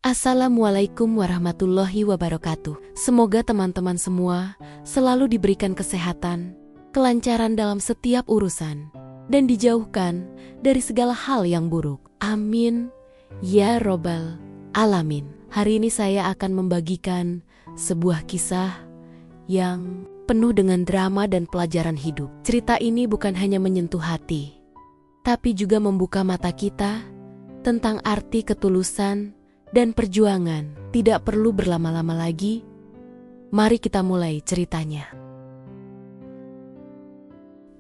Assalamualaikum warahmatullahi wabarakatuh. Semoga teman-teman semua selalu diberikan kesehatan, kelancaran dalam setiap urusan, dan dijauhkan dari segala hal yang buruk. Amin. Ya Robbal Alamin. Hari ini saya akan membagikan sebuah kisah yang penuh dengan drama dan pelajaran hidup. Cerita ini bukan hanya menyentuh hati, tapi juga membuka mata kita tentang arti ketulusan dan perjuangan. Tidak perlu berlama-lama lagi, mari kita mulai ceritanya.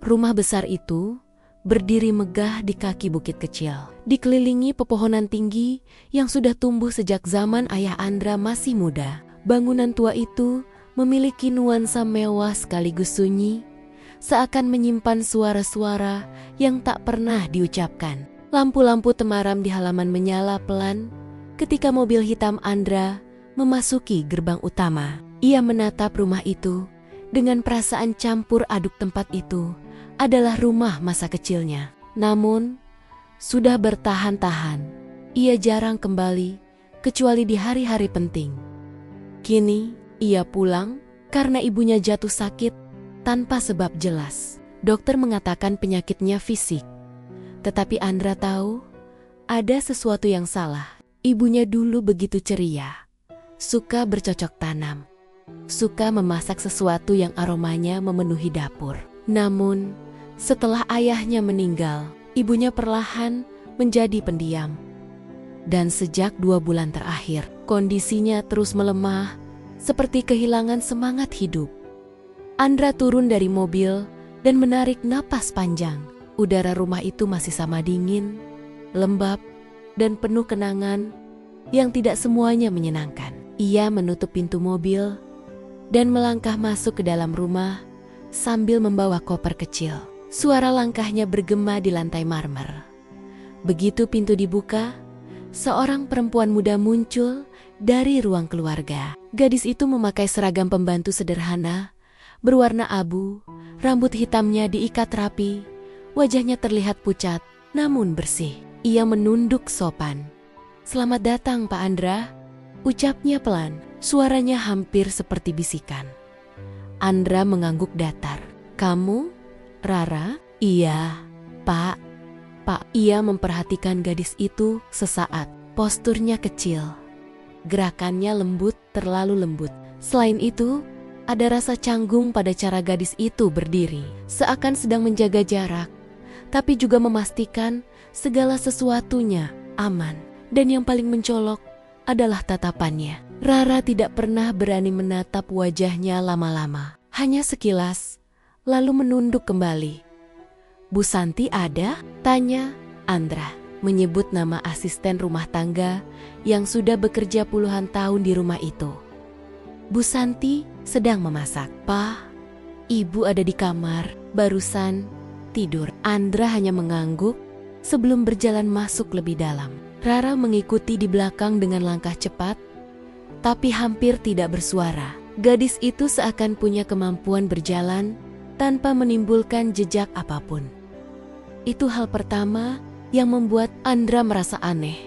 Rumah besar itu berdiri megah di kaki bukit kecil, dikelilingi pepohonan tinggi yang sudah tumbuh sejak zaman ayah Andra masih muda. Bangunan tua itu memiliki nuansa mewah sekaligus sunyi, seakan menyimpan suara-suara yang tak pernah diucapkan. Lampu-lampu temaram di halaman menyala pelan ketika mobil hitam Andra memasuki gerbang utama. Ia menatap rumah itu dengan perasaan campur aduk. Tempat itu adalah rumah masa kecilnya. Namun, sudah bertahan-tahan, ia jarang kembali kecuali di hari-hari penting. Kini, ia pulang karena ibunya jatuh sakit tanpa sebab jelas. Dokter mengatakan penyakitnya fisik, tetapi Andra tahu ada sesuatu yang salah. Ibunya dulu begitu ceria, suka bercocok tanam, suka memasak sesuatu yang aromanya memenuhi dapur. Namun, setelah ayahnya meninggal, ibunya perlahan menjadi pendiam. Dan sejak 2 bulan terakhir, kondisinya terus melemah, seperti kehilangan semangat hidup. Andra turun dari mobil dan menarik napas panjang. Udara rumah itu masih sama dingin, lembab, dan penuh kenangan yang tidak semuanya menyenangkan. Ia menutup pintu mobil dan melangkah masuk ke dalam rumah sambil membawa koper kecil. Suara langkahnya bergema di lantai marmer. Begitu pintu dibuka, seorang perempuan muda muncul dari ruang keluarga. Gadis itu memakai seragam pembantu sederhana, berwarna abu, rambut hitamnya diikat rapi, wajahnya terlihat pucat namun bersih. Ia menunduk sopan. "Selamat datang Pak Andra," ucapnya pelan, suaranya hampir seperti bisikan. Andra mengangguk datar. "Kamu, Rara?" "Iya, Pak." Ia memperhatikan gadis itu sesaat. Posturnya kecil, gerakannya lembut, terlalu lembut. Selain itu, ada rasa canggung pada cara gadis itu berdiri, seakan sedang menjaga jarak, tapi juga memastikan segala sesuatunya aman. Dan yang paling mencolok adalah tatapannya. Rara tidak pernah berani menatap wajahnya lama-lama, hanya sekilas, lalu menunduk kembali. "Bu Santi ada?" tanya Andra, menyebut nama asisten rumah tangga yang sudah bekerja puluhan tahun di rumah itu. "Bu Santi sedang memasak." "Pak, ibu ada di kamar, barusan tidur." Andra hanya mengangguk sebelum berjalan masuk lebih dalam. Rara mengikuti di belakang dengan langkah cepat, tapi hampir tidak bersuara. Gadis itu seakan punya kemampuan berjalan tanpa menimbulkan jejak apapun. Itu hal pertama yang membuat Andra merasa aneh.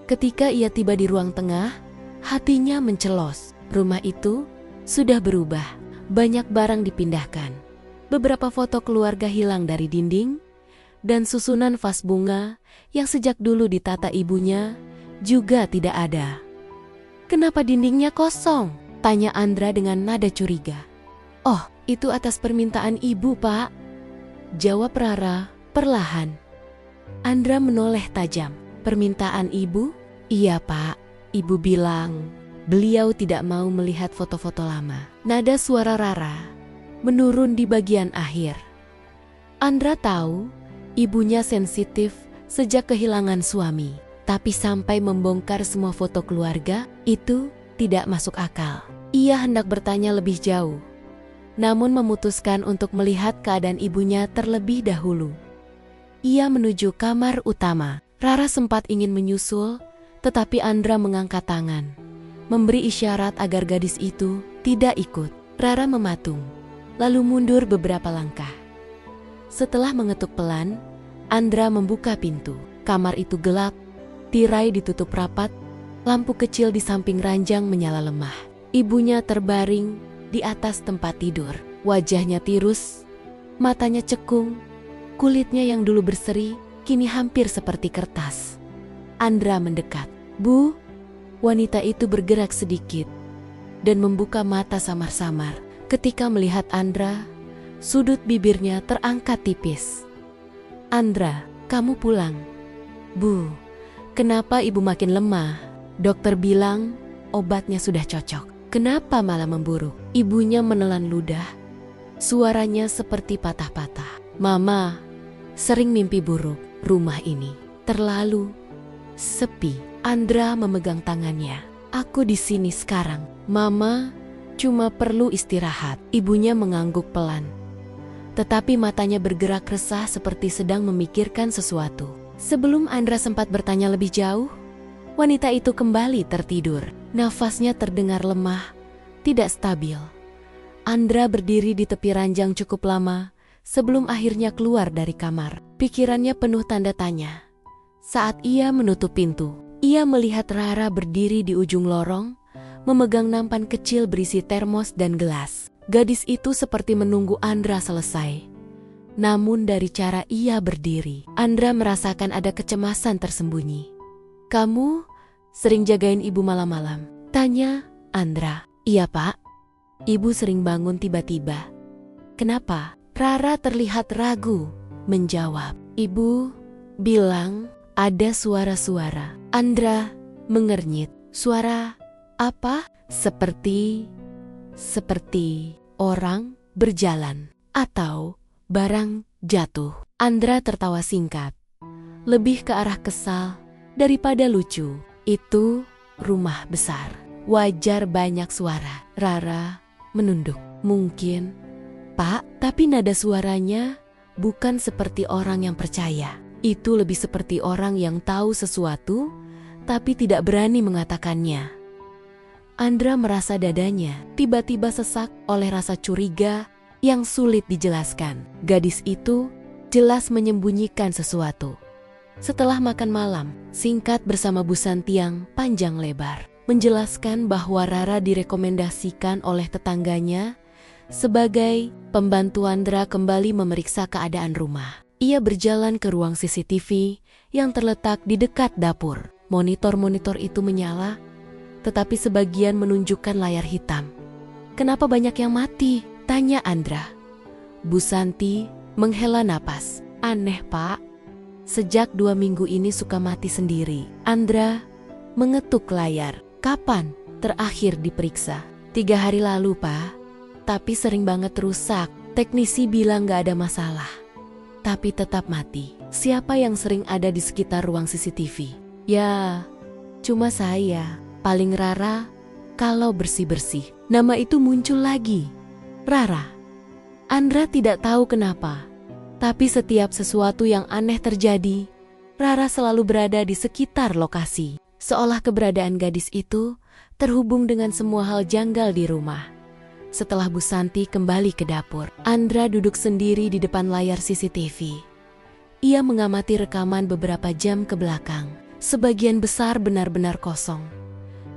Ketika ia tiba di ruang tengah, hatinya mencelos. Rumah itu sudah berubah, banyak barang dipindahkan. Beberapa foto keluarga hilang dari dinding, dan susunan vas bunga yang sejak dulu ditata ibunya juga tidak ada. "Kenapa dindingnya kosong?" tanya Andra dengan nada curiga. "Oh, itu atas permintaan ibu, Pak," jawab Rara perlahan. Andra menoleh tajam. "Permintaan ibu?" "Iya, Pak. Ibu bilang beliau tidak mau melihat foto-foto lama." Nada suara Rara menurun di bagian akhir. Andra tahu ibunya sensitif sejak kehilangan suami, tapi sampai membongkar semua foto keluarga itu tidak masuk akal. Ia hendak bertanya lebih jauh, namun memutuskan untuk melihat keadaan ibunya terlebih dahulu. Ia menuju kamar utama. Rara sempat ingin menyusul, tetapi Andra mengangkat tangan, memberi isyarat agar gadis itu tidak ikut. Rara mematung, lalu mundur beberapa langkah. Setelah mengetuk pelan, Andra membuka pintu. Kamar itu gelap, tirai ditutup rapat, Lampu kecil di samping ranjang menyala lemah. Ibunya terbaring di atas tempat tidur. Wajahnya tirus, matanya cekung, kulitnya yang dulu berseri kini hampir seperti kertas. Andra mendekat. "Bu." Wanita itu bergerak sedikit dan membuka mata samar-samar. Ketika melihat Andra, sudut bibirnya terangkat tipis. "Andra, kamu pulang." "Bu, kenapa ibu makin lemah? Dokter bilang obatnya sudah cocok. Kenapa malah memburuk?" Ibunya menelan ludah. Suaranya seperti patah-patah. "Mama sering mimpi buruk. Rumah ini terlalu sepi." Andra memegang tangannya. "Aku di sini sekarang. Mama cuma perlu istirahat." Ibunya mengangguk pelan, tetapi matanya bergerak resah seperti sedang memikirkan sesuatu. Sebelum Andra sempat bertanya lebih jauh, wanita itu kembali tertidur. Nafasnya terdengar lemah, tidak stabil. Andra berdiri di tepi ranjang cukup lama sebelum akhirnya keluar dari kamar. Pikirannya penuh tanda tanya. Saat ia menutup pintu, ia melihat Rara berdiri di ujung lorong, memegang nampan kecil berisi termos dan gelas. Gadis itu seperti menunggu Andra selesai. Namun dari cara ia berdiri, Andra merasakan ada kecemasan tersembunyi. "Kamu sering jagain ibu malam-malam?" tanya Andra. "Iya, Pak. Ibu sering bangun tiba-tiba." "Kenapa?" Rara terlihat ragu, menjawab. "Ibu bilang ada suara-suara." Andra mengernyit. "Suara apa?" Seperti orang berjalan atau barang jatuh." Andra tertawa singkat, lebih ke arah kesal daripada lucu. "Itu rumah besar. Wajar banyak suara." Rara menunduk. "Mungkin, Pak, tapi nada suaranya bukan seperti orang yang percaya. Itu lebih seperti orang yang tahu sesuatu tapi tidak berani mengatakannya." Andra merasa dadanya tiba-tiba sesak oleh rasa curiga yang sulit dijelaskan. Gadis itu jelas menyembunyikan sesuatu. Setelah makan malam singkat bersama Bu Santiang panjang lebar, menjelaskan bahwa Rara direkomendasikan oleh tetangganya sebagai pembantu Andra kembali memeriksa keadaan rumah. Ia berjalan ke ruang CCTV yang terletak di dekat dapur. Monitor-monitor itu menyala, tetapi sebagian menunjukkan layar hitam. "Kenapa banyak yang mati?" tanya Andra. Bu Santi menghela napas. "Aneh, Pak. Sejak 2 minggu ini suka mati sendiri." Andra mengetuk layar. "Kapan terakhir diperiksa?" 3 hari lalu, Pak. Tapi sering banget rusak. Teknisi bilang gak ada masalah, tapi tetap mati." "Siapa yang sering ada di sekitar ruang CCTV?" "Ya, cuma saya. Paling Rara kalau bersih-bersih." Nama itu muncul lagi. Rara. Andra tidak tahu kenapa, tapi setiap sesuatu yang aneh terjadi, Rara selalu berada di sekitar lokasi. Seolah keberadaan gadis itu terhubung dengan semua hal janggal di rumah. Setelah Bu Santi kembali ke dapur, Andra duduk sendiri di depan layar CCTV. Ia mengamati rekaman beberapa jam ke belakang. Sebagian besar benar-benar kosong.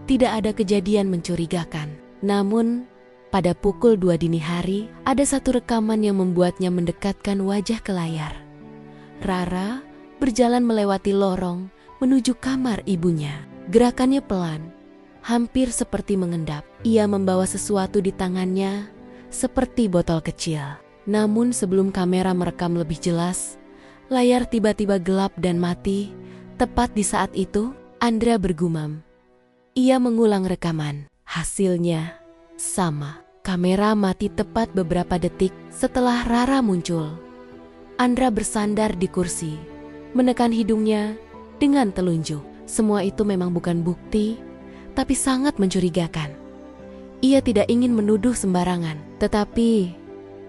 Tidak ada kejadian mencurigakan. Namun, pada pukul 2 dini hari, ada satu rekaman yang membuatnya mendekatkan wajah ke layar. Rara berjalan melewati lorong menuju kamar ibunya. Gerakannya pelan, hampir seperti mengendap. Ia membawa sesuatu di tangannya, seperti botol kecil. Namun sebelum kamera merekam lebih jelas, layar tiba-tiba gelap dan mati. Tepat di saat itu, Andra bergumam. Ia mengulang rekaman. Hasilnya sama. Kamera mati tepat beberapa detik setelah Rara muncul. Andra bersandar di kursi, menekan hidungnya dengan telunjuk. Semua itu memang bukan bukti, tapi sangat mencurigakan. Ia tidak ingin menuduh sembarangan, tetapi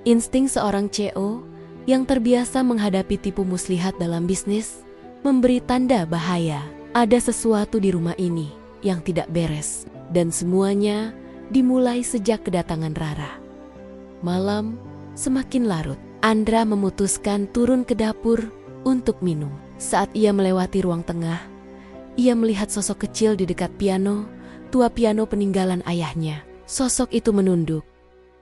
insting seorang CEO yang terbiasa menghadapi tipu muslihat dalam bisnis memberi tanda bahaya. Ada sesuatu di rumah ini yang tidak beres, dan semuanya dimulai sejak kedatangan Rara. Malam semakin larut. Andra memutuskan turun ke dapur untuk minum. Saat ia melewati ruang tengah, ia melihat sosok kecil di dekat piano, tua piano peninggalan ayahnya. Sosok itu menunduk.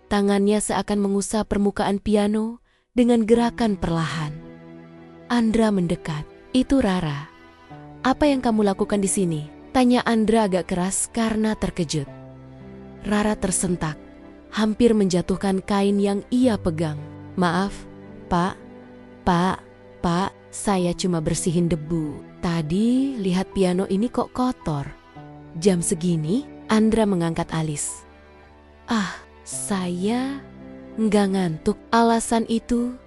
Tangannya seakan mengusap permukaan piano dengan gerakan perlahan. Andra mendekat. "Itu Rara. Apa yang kamu lakukan di sini?" tanya Andra agak keras karena terkejut. Rara tersentak, hampir menjatuhkan kain yang ia pegang. "Maaf, Pak, saya cuma bersihin debu. Tadi lihat piano ini kok kotor." "Jam segini?" Andra mengangkat alis. Saya nggak ngantuk." Alasan itu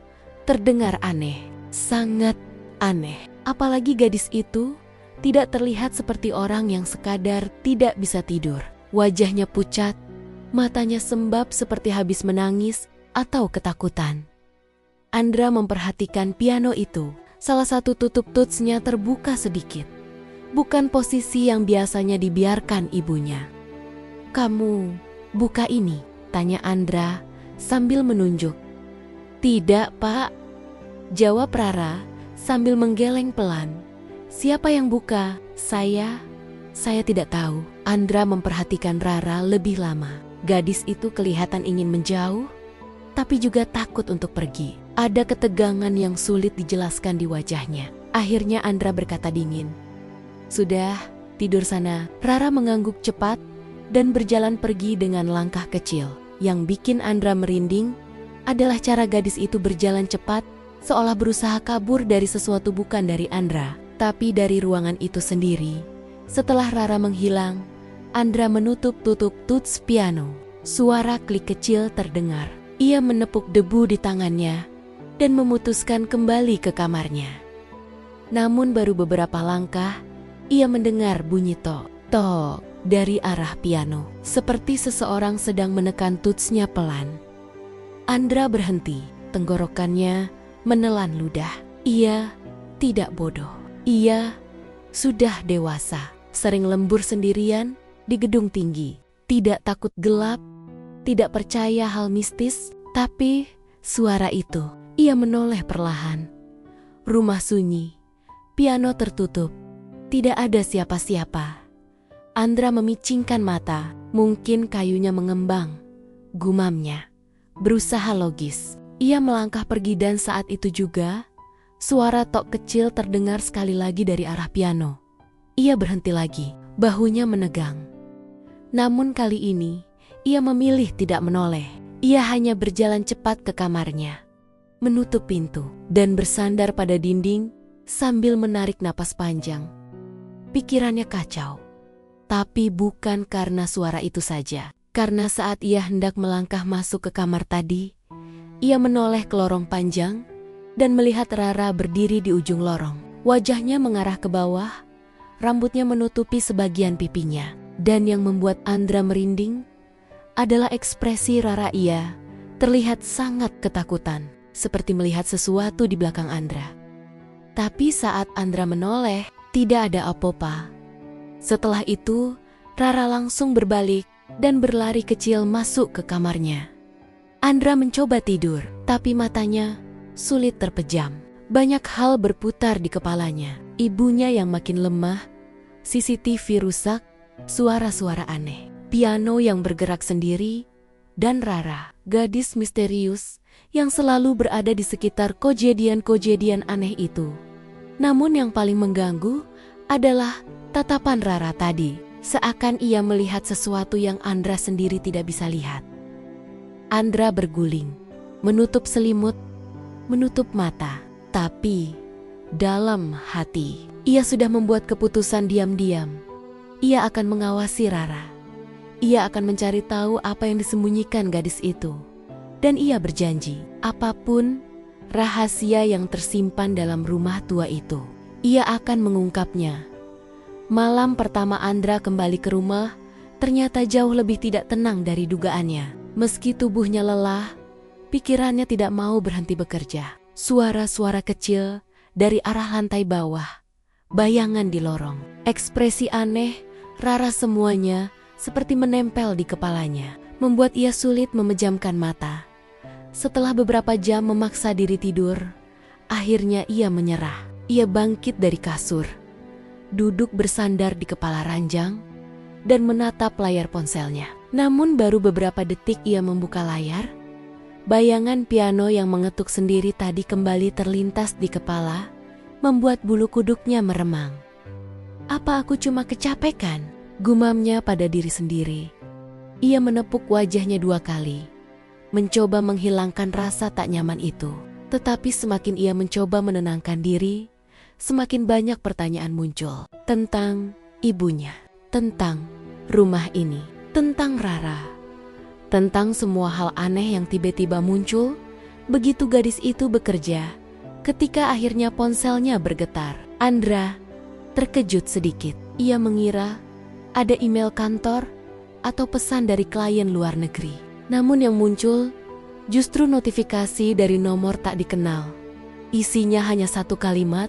terdengar aneh, sangat aneh. Apalagi gadis itu tidak terlihat seperti orang yang sekadar tidak bisa tidur. Wajahnya pucat, matanya sembab seperti habis menangis atau ketakutan. Andra memperhatikan piano itu. Salah satu tutup tutsnya terbuka sedikit. Bukan posisi yang biasanya dibiarkan ibunya. "Kamu buka ini?" tanya Andra sambil menunjuk. "Tidak, Pak," jawab Rara sambil menggeleng pelan. "Siapa yang buka?" Saya tidak tahu." Andra memperhatikan Rara lebih lama. Gadis itu kelihatan ingin menjauh, tapi juga takut untuk pergi. Ada ketegangan yang sulit dijelaskan di wajahnya. Akhirnya Andra berkata dingin, "Sudah, tidur sana." Rara mengangguk cepat dan berjalan pergi dengan langkah kecil. Yang bikin Andra merinding adalah cara gadis itu berjalan cepat, seolah berusaha kabur dari sesuatu bukan dari Andra, tapi dari ruangan itu sendiri. Setelah Rara menghilang, Andra menutup-tutup tuts piano. Suara klik kecil terdengar. Ia menepuk debu di tangannya dan memutuskan kembali ke kamarnya. Namun baru beberapa langkah, ia mendengar bunyi tok dari arah piano, seperti seseorang sedang menekan tutsnya pelan. Andra berhenti, tenggorokannya menelan ludah. Ia tidak bodoh. Ia sudah dewasa, sering lembur sendirian di gedung tinggi, tidak takut gelap, tidak percaya hal mistis, tapi suara itu, ia menoleh perlahan. Rumah sunyi, piano tertutup, tidak ada siapa-siapa. Andra memicingkan mata, mungkin kayunya mengembang, gumamnya. Berusaha logis, ia melangkah pergi dan saat itu juga, suara tok kecil terdengar sekali lagi dari arah piano. Ia berhenti lagi, bahunya menegang. Namun kali ini, ia memilih tidak menoleh. Ia hanya berjalan cepat ke kamarnya, menutup pintu, dan bersandar pada dinding sambil menarik napas panjang. Pikirannya kacau. Tapi bukan karena suara itu saja. Karena saat ia hendak melangkah masuk ke kamar tadi, ia menoleh ke lorong panjang dan melihat Rara berdiri di ujung lorong. Wajahnya mengarah ke bawah, rambutnya menutupi sebagian pipinya. Dan yang membuat Andra merinding adalah ekspresi Rara. Ia terlihat sangat ketakutan, seperti melihat sesuatu di belakang Andra. Tapi saat Andra menoleh, tidak ada apa-apa. Setelah itu, Rara langsung berbalik dan berlari kecil masuk ke kamarnya. Andra mencoba tidur, tapi matanya sulit terpejam. Banyak hal berputar di kepalanya. Ibunya yang makin lemah, CCTV rusak, suara-suara aneh, piano yang bergerak sendiri, dan Rara, gadis misterius yang selalu berada di sekitar kejadian-kejadian aneh itu. Namun yang paling mengganggu adalah tatapan Rara tadi, seakan ia melihat sesuatu yang Andra sendiri tidak bisa lihat. Andra berguling, menutup selimut, menutup mata, tapi dalam hati, ia sudah membuat keputusan diam-diam. Ia akan mengawasi Rara. Ia akan mencari tahu apa yang disembunyikan gadis itu. Dan ia berjanji, apapun rahasia yang tersimpan dalam rumah tua itu, ia akan mengungkapnya. Malam pertama Andra kembali ke rumah, ternyata jauh lebih tidak tenang dari dugaannya. Meski tubuhnya lelah, pikirannya tidak mau berhenti bekerja. Suara-suara kecil dari arah lantai bawah, bayangan di lorong, ekspresi aneh, Rara, semuanya seperti menempel di kepalanya, membuat ia sulit memejamkan mata. Setelah beberapa jam memaksa diri tidur, akhirnya ia menyerah. Ia bangkit dari kasur, duduk bersandar di kepala ranjang, dan menatap layar ponselnya. Namun baru beberapa detik ia membuka layar, bayangan piano yang mengetuk sendiri tadi kembali terlintas di kepala, membuat bulu kuduknya meremang. "Apa aku cuma kecapekan?" gumamnya pada diri sendiri. Ia menepuk wajahnya 2 kali, mencoba menghilangkan rasa tak nyaman itu. Tetapi semakin ia mencoba menenangkan diri, semakin banyak pertanyaan muncul. Tentang ibunya, tentang rumah ini, tentang Rara, tentang semua hal aneh yang tiba-tiba muncul begitu gadis itu bekerja. Ketika akhirnya ponselnya bergetar, Andra terkejut sedikit. Ia mengira ada email kantor atau pesan dari klien luar negeri. Namun yang muncul justru notifikasi dari nomor tak dikenal. Isinya hanya 1 kalimat,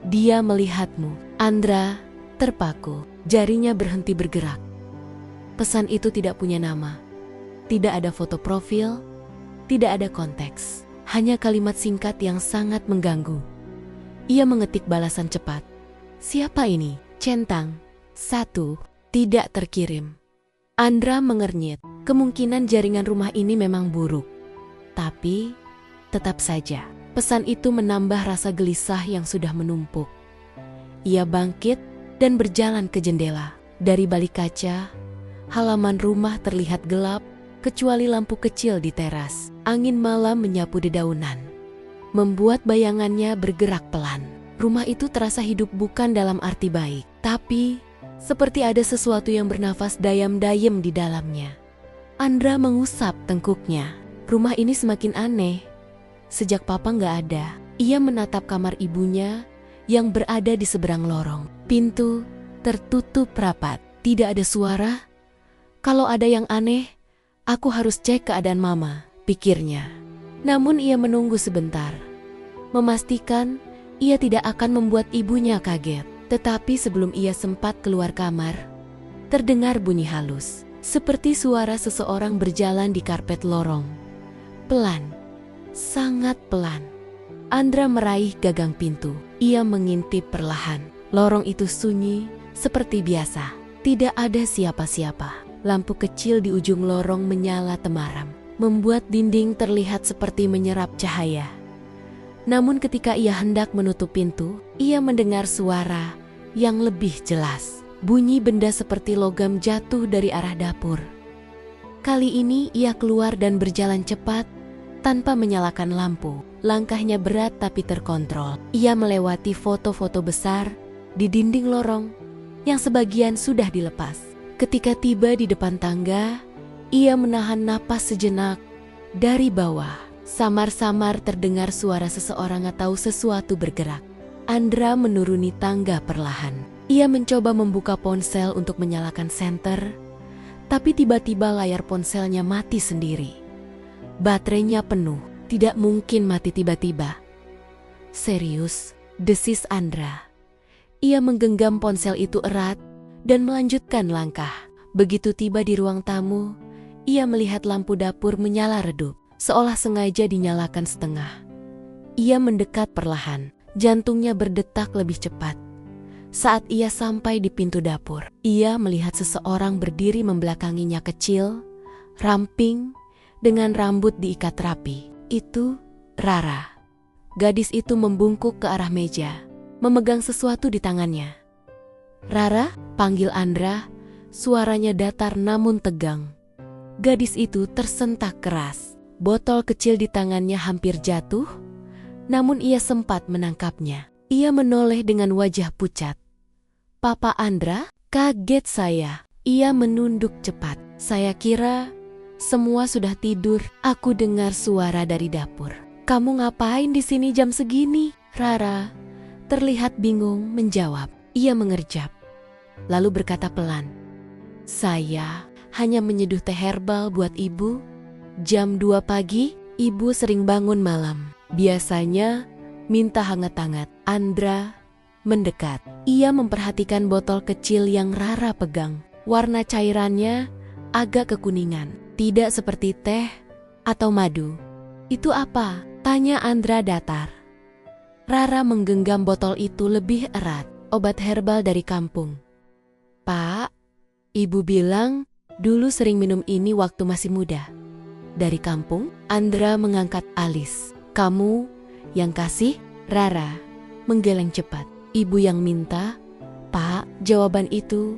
"Dia melihatmu." Andra terpaku, jarinya berhenti bergerak. Pesan itu tidak punya nama, tidak ada foto profil, tidak ada konteks. Hanya kalimat singkat yang sangat mengganggu. Ia mengetik balasan cepat. "Siapa ini? Centang. 1. Tidak terkirim." Andra mengernyit. Kemungkinan jaringan rumah ini memang buruk. Tapi, tetap saja, pesan itu menambah rasa gelisah yang sudah menumpuk. Ia bangkit dan berjalan ke jendela. Dari balik kaca, halaman rumah terlihat gelap, kecuali lampu kecil di teras. Angin malam menyapu dedaunan, membuat bayangannya bergerak pelan. Rumah itu terasa hidup bukan dalam arti baik, tapi seperti ada sesuatu yang bernafas dayam-dayam di dalamnya. Andra mengusap tengkuknya. Rumah ini semakin aneh. Sejak papa nggak ada, ia menatap kamar ibunya yang berada di seberang lorong. Pintu tertutup rapat, tidak ada suara. Kalau ada yang aneh, aku harus cek keadaan mama, pikirnya. Namun ia menunggu sebentar, memastikan ia tidak akan membuat ibunya kaget. Tetapi sebelum ia sempat keluar kamar, terdengar bunyi halus, seperti suara seseorang berjalan di karpet lorong. Pelan, sangat pelan. Andra meraih gagang pintu. Ia mengintip perlahan. Lorong itu sunyi, seperti biasa. Tidak ada siapa-siapa. Lampu kecil di ujung lorong menyala temaram, membuat dinding terlihat seperti menyerap cahaya. Namun ketika ia hendak menutup pintu, ia mendengar suara yang lebih jelas. Bunyi benda seperti logam jatuh dari arah dapur. Kali ini ia keluar dan berjalan cepat tanpa menyalakan lampu. Langkahnya berat tapi terkontrol. Ia melewati foto-foto besar di dinding lorong yang sebagian sudah dilepas. Ketika tiba di depan tangga, ia menahan napas sejenak. Dari bawah, samar-samar terdengar suara seseorang atau sesuatu bergerak. Andra menuruni tangga perlahan. Ia mencoba membuka ponsel untuk menyalakan senter, tapi tiba-tiba layar ponselnya mati sendiri. Baterainya penuh, tidak mungkin mati tiba-tiba. Serius, desis Andra. Ia menggenggam ponsel itu erat dan melanjutkan langkah. Begitu tiba di ruang tamu, ia melihat lampu dapur menyala redup, seolah sengaja dinyalakan setengah. Ia mendekat perlahan, jantungnya berdetak lebih cepat. Saat ia sampai di pintu dapur, ia melihat seseorang berdiri membelakanginya, kecil, ramping, dengan rambut diikat rapi. Itu Rara. Gadis itu membungkuk ke arah meja, memegang sesuatu di tangannya. "Rara?" panggil Andra, suaranya datar namun tegang. Gadis itu tersentak keras. Botol kecil di tangannya hampir jatuh, namun ia sempat menangkapnya. Ia menoleh dengan wajah pucat. "Papa Andra?" Kaget saya. Ia menunduk cepat. "Saya kira semua sudah tidur." Aku dengar suara dari dapur. "Kamu ngapain di sini jam segini?" Rara terlihat bingung menjawab. Ia mengerjap, lalu berkata pelan, "Saya hanya menyeduh teh herbal buat ibu. Jam 2 pagi, ibu sering bangun malam. Biasanya minta hangat-hangat." Andra mendekat. Ia memperhatikan botol kecil yang Rara pegang. Warna cairannya agak kekuningan, tidak seperti teh atau madu. "Itu apa?" tanya Andra datar. Rara menggenggam botol itu lebih erat. obat herbal dari kampung. Pak, ibu bilang dulu sering minum ini waktu masih muda. Dari kampung? Andra mengangkat alis. Kamu yang kasih? Rara menggeleng cepat. Ibu yang minta? Pak, jawaban itu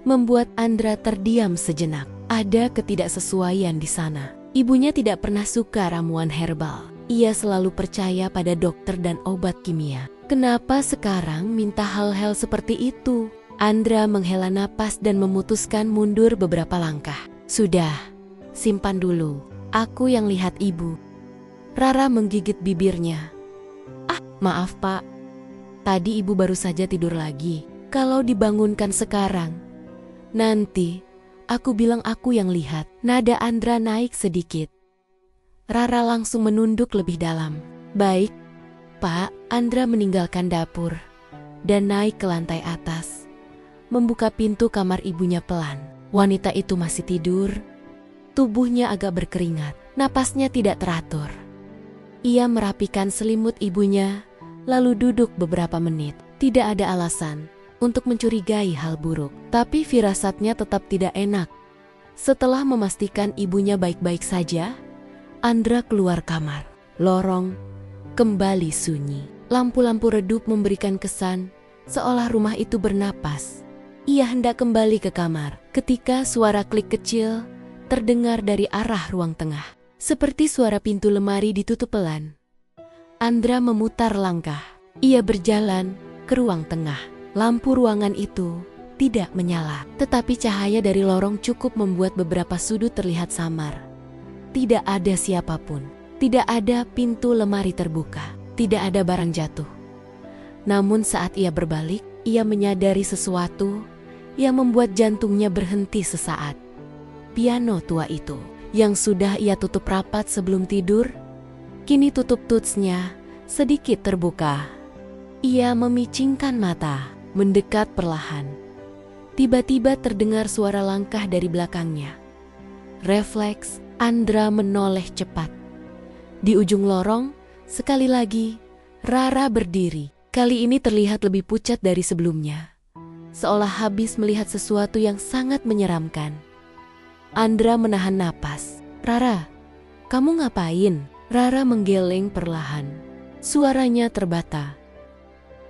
membuat Andra terdiam sejenak. Ada ketidaksesuaian di sana. Ibunya tidak pernah suka ramuan herbal. Ia selalu percaya pada dokter dan obat kimia. Kenapa sekarang minta hal-hal seperti itu? Andra menghela napas dan memutuskan mundur beberapa langkah. Sudah, simpan dulu. Aku yang lihat ibu. Rara menggigit bibirnya. Maaf pak. Tadi ibu baru saja tidur lagi. Kalau dibangunkan sekarang, nanti aku bilang aku yang lihat. Nada Andra naik sedikit. Rara langsung menunduk lebih dalam. Baik, Pak. Andra meninggalkan dapur dan naik ke lantai atas. Membuka pintu kamar ibunya pelan. Wanita itu masih tidur. Tubuhnya agak berkeringat. Napasnya tidak teratur. Ia merapikan selimut ibunya, lalu duduk beberapa menit. Tidak ada alasan untuk mencurigai hal buruk, tapi firasatnya tetap tidak enak. Setelah memastikan ibunya baik-baik saja, Andra keluar kamar. Lorong kembali sunyi. Lampu-lampu redup memberikan kesan seolah rumah itu bernapas. Ia hendak kembali ke kamar ketika suara klik kecil terdengar dari arah ruang tengah. Seperti suara pintu lemari ditutup pelan. Andra memutar langkah. Ia berjalan ke ruang tengah. Lampu ruangan itu tidak menyala, tetapi cahaya dari lorong cukup membuat beberapa sudut terlihat samar. Tidak ada siapapun. Tidak ada pintu lemari terbuka. Tidak ada barang jatuh. Namun saat ia berbalik, ia menyadari sesuatu yang membuat jantungnya berhenti sesaat. Piano tua itu, yang sudah ia tutup rapat sebelum tidur, kini tutup tutsnya sedikit terbuka. Ia memicingkan mata, mendekat perlahan. Tiba-tiba terdengar suara langkah dari belakangnya. Refleks, Andra menoleh cepat. Di ujung lorong, sekali lagi, Rara berdiri. Kali ini terlihat lebih pucat dari sebelumnya. Seolah habis melihat sesuatu yang sangat menyeramkan. Andra menahan napas. Rara, kamu ngapain? Rara menggeleng perlahan. Suaranya terbata.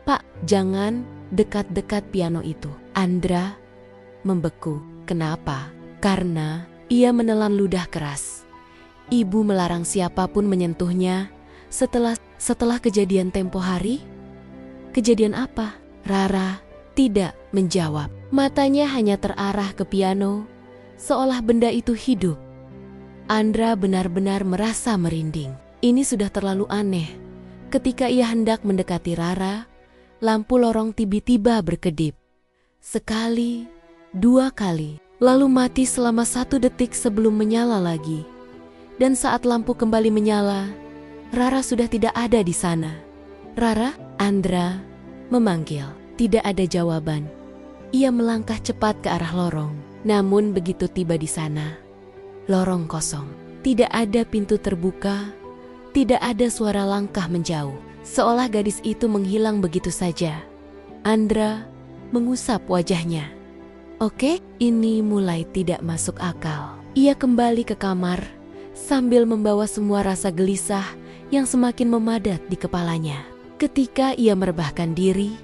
Pak, jangan dekat-dekat piano itu. Andra membeku. Kenapa? Karena ia menelan ludah keras. Ibu melarang siapapun menyentuhnya setelah kejadian tempo hari. Kejadian apa? Rara tidak menjawab. Matanya hanya terarah ke piano, seolah benda itu hidup. Andra benar-benar merasa merinding. Ini sudah terlalu aneh. Ketika ia hendak mendekati Rara, lampu lorong tiba-tiba berkedip. Sekali, dua kali, lalu mati selama 1 detik sebelum menyala lagi. Dan saat lampu kembali menyala, Rara sudah tidak ada di sana. Rara, Andra memanggil. Tidak ada jawaban. Ia melangkah cepat ke arah lorong. Namun begitu tiba di sana, lorong kosong. Tidak ada pintu terbuka, tidak ada suara langkah menjauh. Seolah gadis itu menghilang begitu saja. Andra mengusap wajahnya. Oke, ini mulai tidak masuk akal. Ia kembali ke kamar sambil membawa semua rasa gelisah yang semakin memadat di kepalanya. Ketika ia merebahkan diri,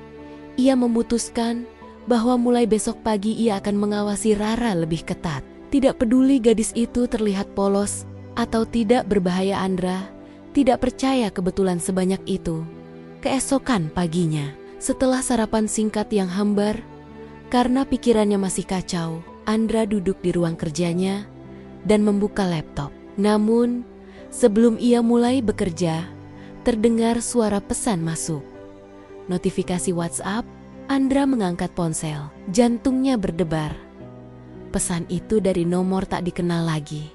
ia memutuskan bahwa mulai besok pagi ia akan mengawasi Rara lebih ketat. Tidak peduli gadis itu terlihat polos atau tidak berbahaya, Andra tidak percaya kebetulan sebanyak itu. Keesokan paginya, setelah sarapan singkat yang hambar, karena pikirannya masih kacau, Andra duduk di ruang kerjanya dan membuka laptop. Namun, sebelum ia mulai bekerja, terdengar suara pesan masuk. Notifikasi WhatsApp. Andra mengangkat ponsel. Jantungnya berdebar. Pesan itu dari nomor tak dikenal lagi.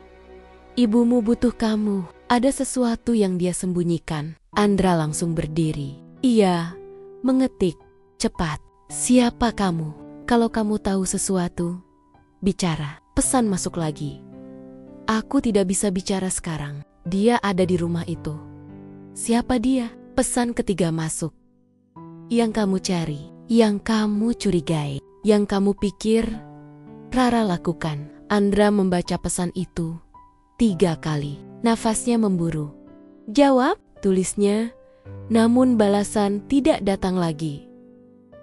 Ibumu butuh kamu. Ada sesuatu yang dia sembunyikan. Andra langsung berdiri. Ia mengetik cepat. Siapa kamu? Kalau kamu tahu sesuatu, bicara. Pesan masuk lagi. Aku tidak bisa bicara sekarang. Dia ada di rumah itu. Siapa dia? Pesan ketiga masuk. Yang kamu cari. yang kamu curigai, yang kamu pikir Rara lakukan. Andra membaca pesan itu 3 kali. Nafasnya memburu. Jawab, tulisnya, namun balasan tidak datang lagi.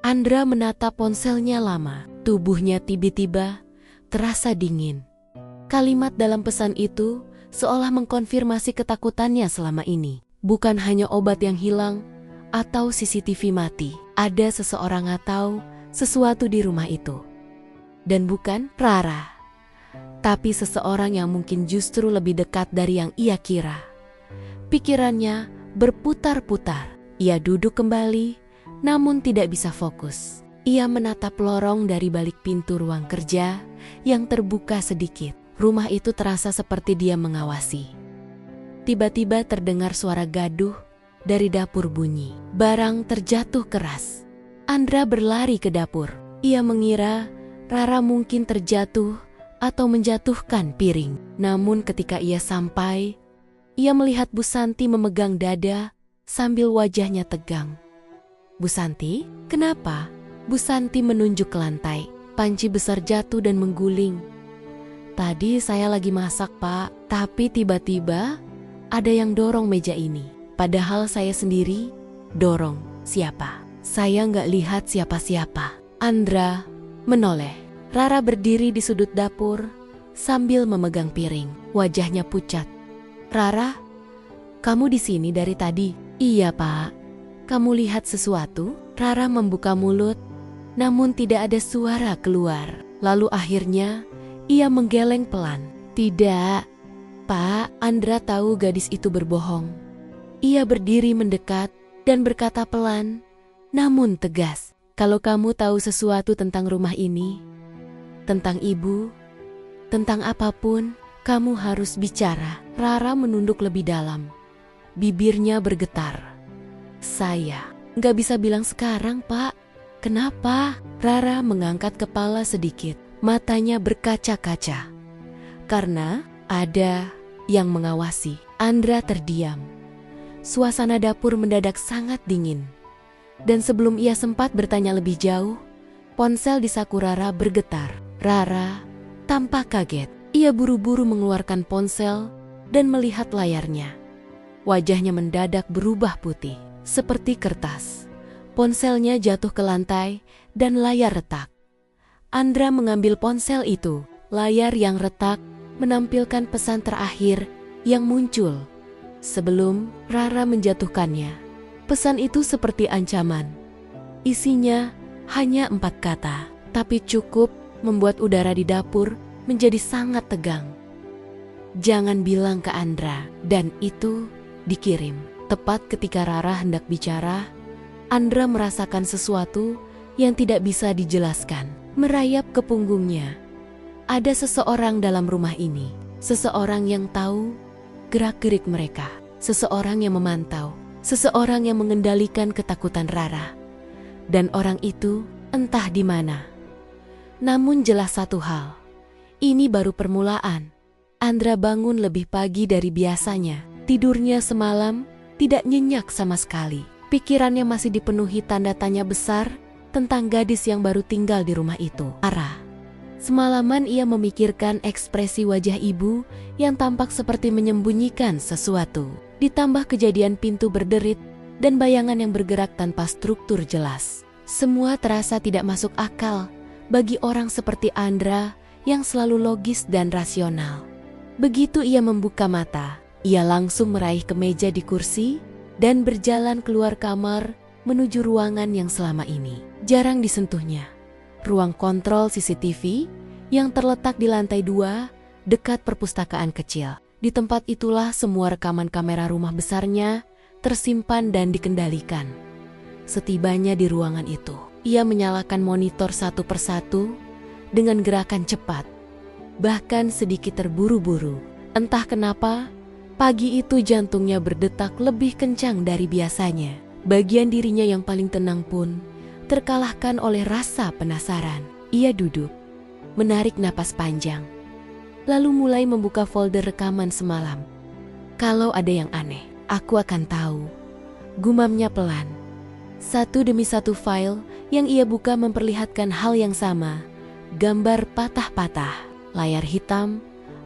Andra menatap ponselnya lama. Tubuhnya tiba-tiba terasa dingin. Kalimat dalam pesan itu seolah mengkonfirmasi ketakutannya selama ini. Bukan hanya obat yang hilang atau CCTV mati. Ada seseorang atau sesuatu di rumah itu. Dan bukan Rara, tapi seseorang yang mungkin justru lebih dekat dari yang ia kira. Pikirannya berputar-putar. Ia duduk kembali, namun tidak bisa fokus. Ia menatap lorong dari balik pintu ruang kerja yang terbuka sedikit. Rumah itu terasa seperti dia mengawasi. Tiba-tiba terdengar suara gaduh dari dapur bunyi. Barang terjatuh keras. Andra berlari ke dapur. Ia mengira Rara mungkin terjatuh atau menjatuhkan piring. Namun ketika ia sampai, ia melihat Bu Santi memegang dada sambil wajahnya tegang. Bu Santi, kenapa? Bu Santi menunjuk ke lantai. Panci besar jatuh dan mengguling. Tadi saya lagi masak, Pak, tapi tiba-tiba ada yang dorong meja ini. Padahal saya sendiri dorong. Siapa? Saya nggak lihat siapa-siapa. Andra menoleh. Rara berdiri di sudut dapur sambil memegang piring. Wajahnya pucat. Rara, kamu di sini dari tadi? Iya, Pak. Kamu lihat sesuatu? Rara membuka mulut, namun tidak ada suara keluar. Lalu akhirnya ia menggeleng pelan. Tidak, Pak. Andra tahu gadis itu berbohong. Ia berdiri mendekat dan berkata pelan, namun tegas. Kalau kamu tahu sesuatu tentang rumah ini, tentang ibu, tentang apapun, kamu harus bicara. Rara menunduk lebih dalam. Bibirnya bergetar. Saya nggak bisa bilang sekarang, Pak. Kenapa? Rara mengangkat kepala sedikit. Matanya berkaca-kaca. Karena ada yang mengawasi. Andra terdiam. Suasana dapur mendadak sangat dingin. Dan sebelum ia sempat bertanya lebih jauh, ponsel di saku Rara bergetar. Rara tampak kaget. Ia buru-buru mengeluarkan ponsel dan melihat layarnya. Wajahnya mendadak berubah putih, seperti kertas. Ponselnya jatuh ke lantai dan layar retak. Andra mengambil ponsel itu. Layar yang retak menampilkan pesan terakhir yang muncul sebelum Rara menjatuhkannya. Pesan itu seperti ancaman. Isinya hanya 4 kata, tapi cukup membuat udara di dapur menjadi sangat tegang. Jangan bilang ke Andra, dan itu dikirim. Tepat ketika Rara hendak bicara, Andra merasakan sesuatu yang tidak bisa dijelaskan, merayap ke punggungnya. Ada seseorang dalam rumah ini, seseorang yang tahu gerak-gerik mereka, seseorang yang memantau, seseorang yang mengendalikan ketakutan Rara. Dan orang itu entah di mana. Namun jelas satu hal, ini baru permulaan. Andra bangun lebih pagi dari biasanya. Tidurnya semalam tidak nyenyak sama sekali. Pikirannya masih dipenuhi tanda tanya besar tentang gadis yang baru tinggal di rumah itu, Rara. Semalaman ia memikirkan ekspresi wajah ibu yang tampak seperti menyembunyikan sesuatu. Ditambah kejadian pintu berderit dan bayangan yang bergerak tanpa struktur jelas. Semua terasa tidak masuk akal bagi orang seperti Andra yang selalu logis dan rasional. Begitu ia membuka mata, ia langsung meraih kemeja di kursi dan berjalan keluar kamar menuju ruangan yang selama ini jarang disentuhnya. Ruang kontrol CCTV yang terletak di lantai 2 dekat perpustakaan kecil. Di tempat itulah semua rekaman kamera rumah besarnya tersimpan dan dikendalikan. Setibanya di ruangan itu, ia menyalakan monitor satu persatu dengan gerakan cepat, bahkan sedikit terburu-buru. Entah kenapa, pagi itu jantungnya berdetak lebih kencang dari biasanya. Bagian dirinya yang paling tenang pun terkalahkan oleh rasa penasaran. Ia duduk, menarik napas panjang, lalu mulai membuka folder rekaman semalam. Kalau ada yang aneh, aku akan tahu, gumamnya pelan. Satu demi satu file yang ia buka memperlihatkan hal yang sama. Gambar patah-patah, layar hitam,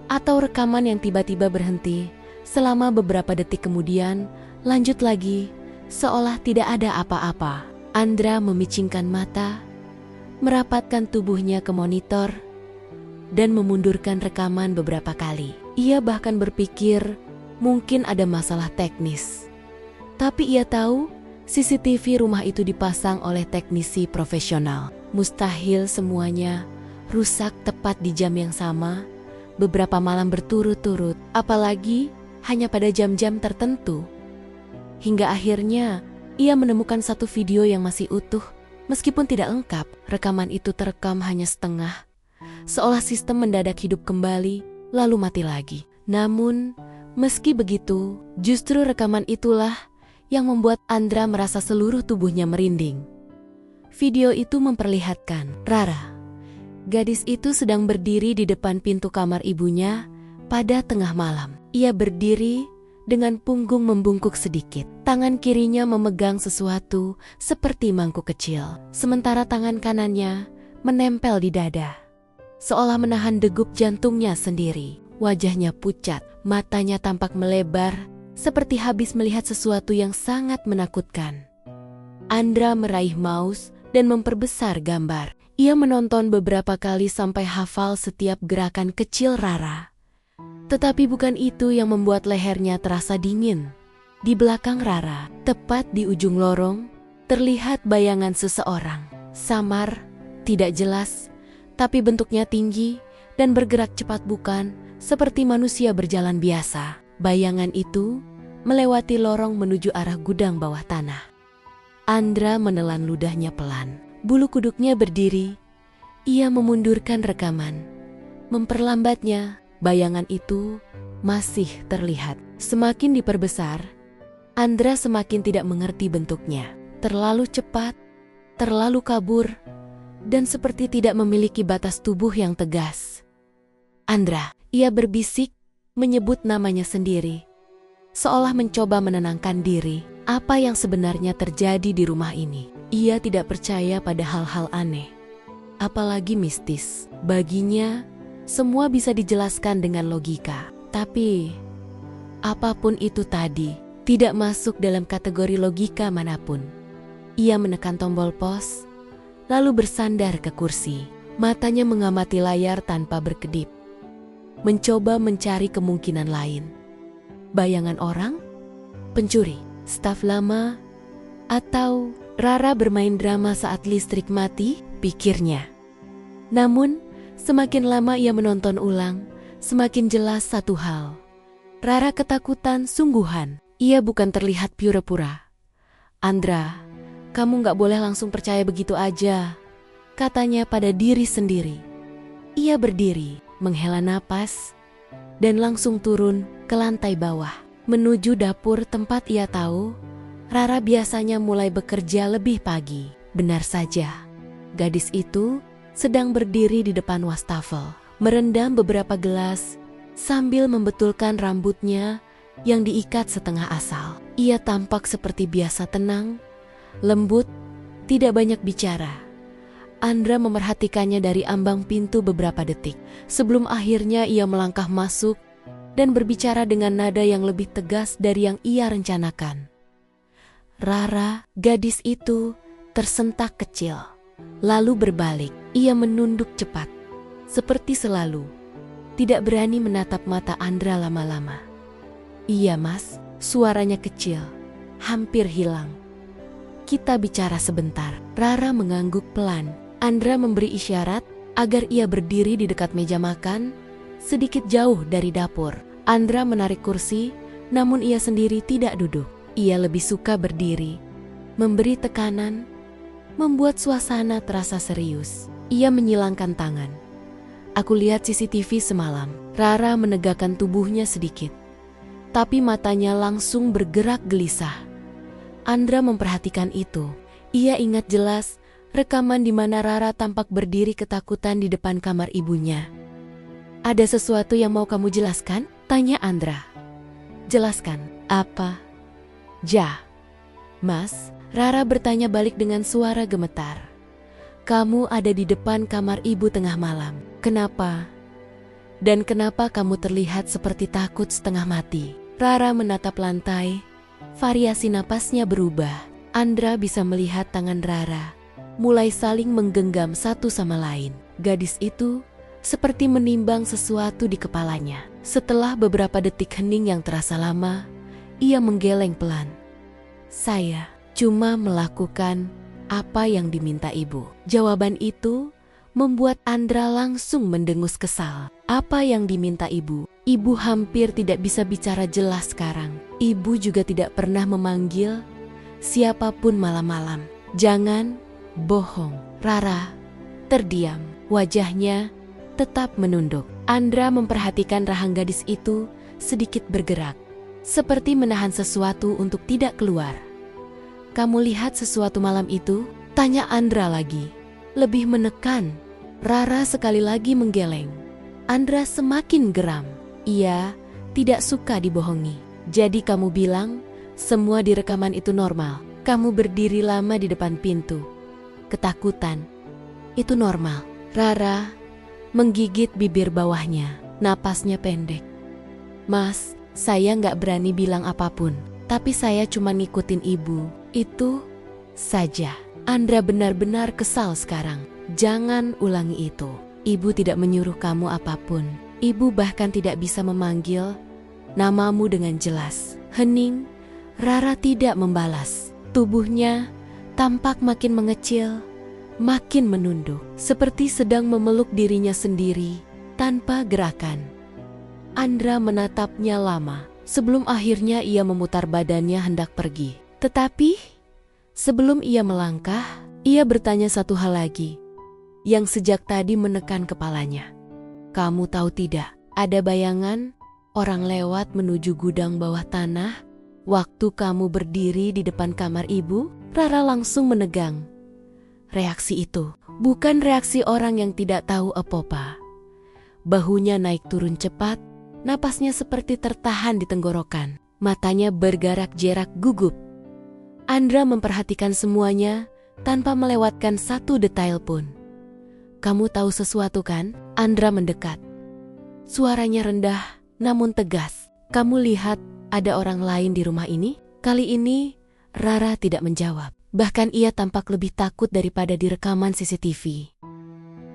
atau rekaman yang tiba-tiba berhenti. Selama beberapa detik kemudian, lanjut lagi, seolah tidak ada apa-apa. Andra memicingkan mata, merapatkan tubuhnya ke monitor, dan memundurkan rekaman beberapa kali. Ia bahkan berpikir mungkin ada masalah teknis. Tapi ia tahu CCTV rumah itu dipasang oleh teknisi profesional. Mustahil semuanya rusak tepat di jam yang sama, beberapa malam berturut-turut, apalagi hanya pada jam-jam tertentu. Hingga akhirnya ia menemukan satu video yang masih utuh, meskipun tidak lengkap. Rekaman itu terekam hanya setengah, seolah sistem mendadak hidup kembali, lalu mati lagi. Namun, meski begitu, justru rekaman itulah yang membuat Andra merasa seluruh tubuhnya merinding. Video itu memperlihatkan Rara, gadis itu sedang berdiri di depan pintu kamar ibunya pada tengah malam. Ia berdiri dengan punggung membungkuk sedikit. Tangan kirinya memegang sesuatu seperti mangkuk kecil, sementara tangan kanannya menempel di dada, seolah menahan degup jantungnya sendiri. Wajahnya pucat, matanya tampak melebar, seperti habis melihat sesuatu yang sangat menakutkan. Andra meraih mouse dan memperbesar gambar. Ia menonton beberapa kali sampai hafal setiap gerakan kecil Rara. Tetapi bukan itu yang membuat lehernya terasa dingin. Di belakang Rara, tepat di ujung lorong, terlihat bayangan seseorang. Samar, tidak jelas, tapi bentuknya tinggi dan bergerak cepat, bukan seperti manusia berjalan biasa. Bayangan itu melewati lorong menuju arah gudang bawah tanah. Andra menelan ludahnya pelan. Bulu kuduknya berdiri. Ia memundurkan rekaman. Memperlambatnya, bayangan itu masih terlihat. Semakin diperbesar, Andra semakin tidak mengerti bentuknya. Terlalu cepat, terlalu kabur, dan seperti tidak memiliki batas tubuh yang tegas. Andra, ia berbisik, menyebut namanya sendiri, seolah mencoba menenangkan diri. Apa yang sebenarnya terjadi di rumah ini? Ia tidak percaya pada hal-hal aneh, apalagi mistis. Baginya, semua bisa dijelaskan dengan logika. Tapi, apapun itu tadi, tidak masuk dalam kategori logika manapun. Ia menekan tombol pause, lalu bersandar ke kursi. Matanya mengamati layar tanpa berkedip, mencoba mencari kemungkinan lain. Bayangan orang? Pencuri? Staf lama? Atau Rara bermain drama saat listrik mati? Pikirnya. Namun, semakin lama ia menonton ulang, semakin jelas satu hal. Rara ketakutan sungguhan. Ia bukan terlihat pura-pura. Andra, kamu gak boleh langsung percaya begitu aja, katanya pada diri sendiri. Ia berdiri, menghela napas, dan langsung turun ke lantai bawah, menuju dapur tempat ia tahu Rara biasanya mulai bekerja lebih pagi. Benar saja, gadis itu sedang berdiri di depan wastafel, merendam beberapa gelas sambil membetulkan rambutnya yang diikat setengah asal. Ia tampak seperti biasa, tenang, lembut, tidak banyak bicara. Andra memerhatikannya dari ambang pintu beberapa detik, sebelum akhirnya ia melangkah masuk dan berbicara dengan nada yang lebih tegas dari yang ia rencanakan. Rara, gadis itu, tersentak kecil, lalu berbalik. Ia menunduk cepat, seperti selalu, tidak berani menatap mata Andra lama-lama. Iya mas, suaranya kecil, hampir hilang. Kita bicara sebentar. Rara mengangguk pelan. Andra memberi isyarat agar ia berdiri di dekat meja makan, sedikit jauh dari dapur. Andra menarik kursi, namun ia sendiri tidak duduk. Ia lebih suka berdiri, memberi tekanan, membuat suasana terasa serius. Ia menyilangkan tangan. Aku lihat CCTV semalam. Rara menegakkan tubuhnya sedikit, tapi matanya langsung bergerak gelisah. Andra memperhatikan itu. Ia ingat jelas rekaman di mana Rara tampak berdiri ketakutan di depan kamar ibunya. Ada sesuatu yang mau kamu jelaskan? Tanya Andra. Jelaskan. Apa? Ja. Mas, Rara bertanya balik dengan suara gemetar. Kamu ada di depan kamar ibu tengah malam. Kenapa? Dan kenapa kamu terlihat seperti takut setengah mati? Rara menatap lantai. Variasi napasnya berubah. Andra bisa melihat tangan Rara mulai saling menggenggam satu sama lain. Gadis itu seperti menimbang sesuatu di kepalanya. Setelah beberapa detik hening yang terasa lama, ia menggeleng pelan. Saya cuma melakukan apa yang diminta ibu. Jawaban itu membuat Andra langsung mendengus kesal. Apa yang diminta ibu? Ibu hampir tidak bisa bicara jelas sekarang. Ibu juga tidak pernah memanggil siapapun malam-malam. Jangan bohong. Rara terdiam. Wajahnya tetap menunduk. Andra memperhatikan rahang gadis itu sedikit bergerak, seperti menahan sesuatu untuk tidak keluar. Kamu lihat sesuatu malam itu? Tanya Andra lagi. Lebih menekan. Rara sekali lagi menggeleng. Andra semakin geram. Ia tidak suka dibohongi. Jadi kamu bilang semua di rekaman itu normal. Kamu berdiri lama di depan pintu. Ketakutan. Itu normal. Rara menggigit bibir bawahnya. Napasnya pendek. Mas, saya nggak berani bilang apapun. Tapi saya cuma ngikutin ibu. Itu saja. Andra benar-benar kesal sekarang. Jangan ulangi itu. Ibu tidak menyuruh kamu apapun. Ibu bahkan tidak bisa memanggil namamu dengan jelas. Hening, Rara tidak membalas. Tubuhnya tampak makin mengecil, makin menunduk. Seperti sedang memeluk dirinya sendiri tanpa gerakan. Andra menatapnya lama. Sebelum akhirnya ia memutar badannya hendak pergi. Tetapi sebelum ia melangkah, ia bertanya satu hal lagi yang sejak tadi menekan kepalanya. Kamu tahu tidak, ada bayangan orang lewat menuju gudang bawah tanah waktu kamu berdiri di depan kamar ibu? Rara langsung menegang. Reaksi itu bukan reaksi orang yang tidak tahu apa-apa. Bahunya naik turun cepat, napasnya seperti tertahan di tenggorokan. Matanya bergerak jerak gugup. Andra memperhatikan semuanya tanpa melewatkan satu detail pun. Kamu tahu sesuatu kan? Andra mendekat. Suaranya rendah namun tegas. Kamu lihat ada orang lain di rumah ini? Kali ini Rara tidak menjawab. Bahkan ia tampak lebih takut daripada di rekaman CCTV.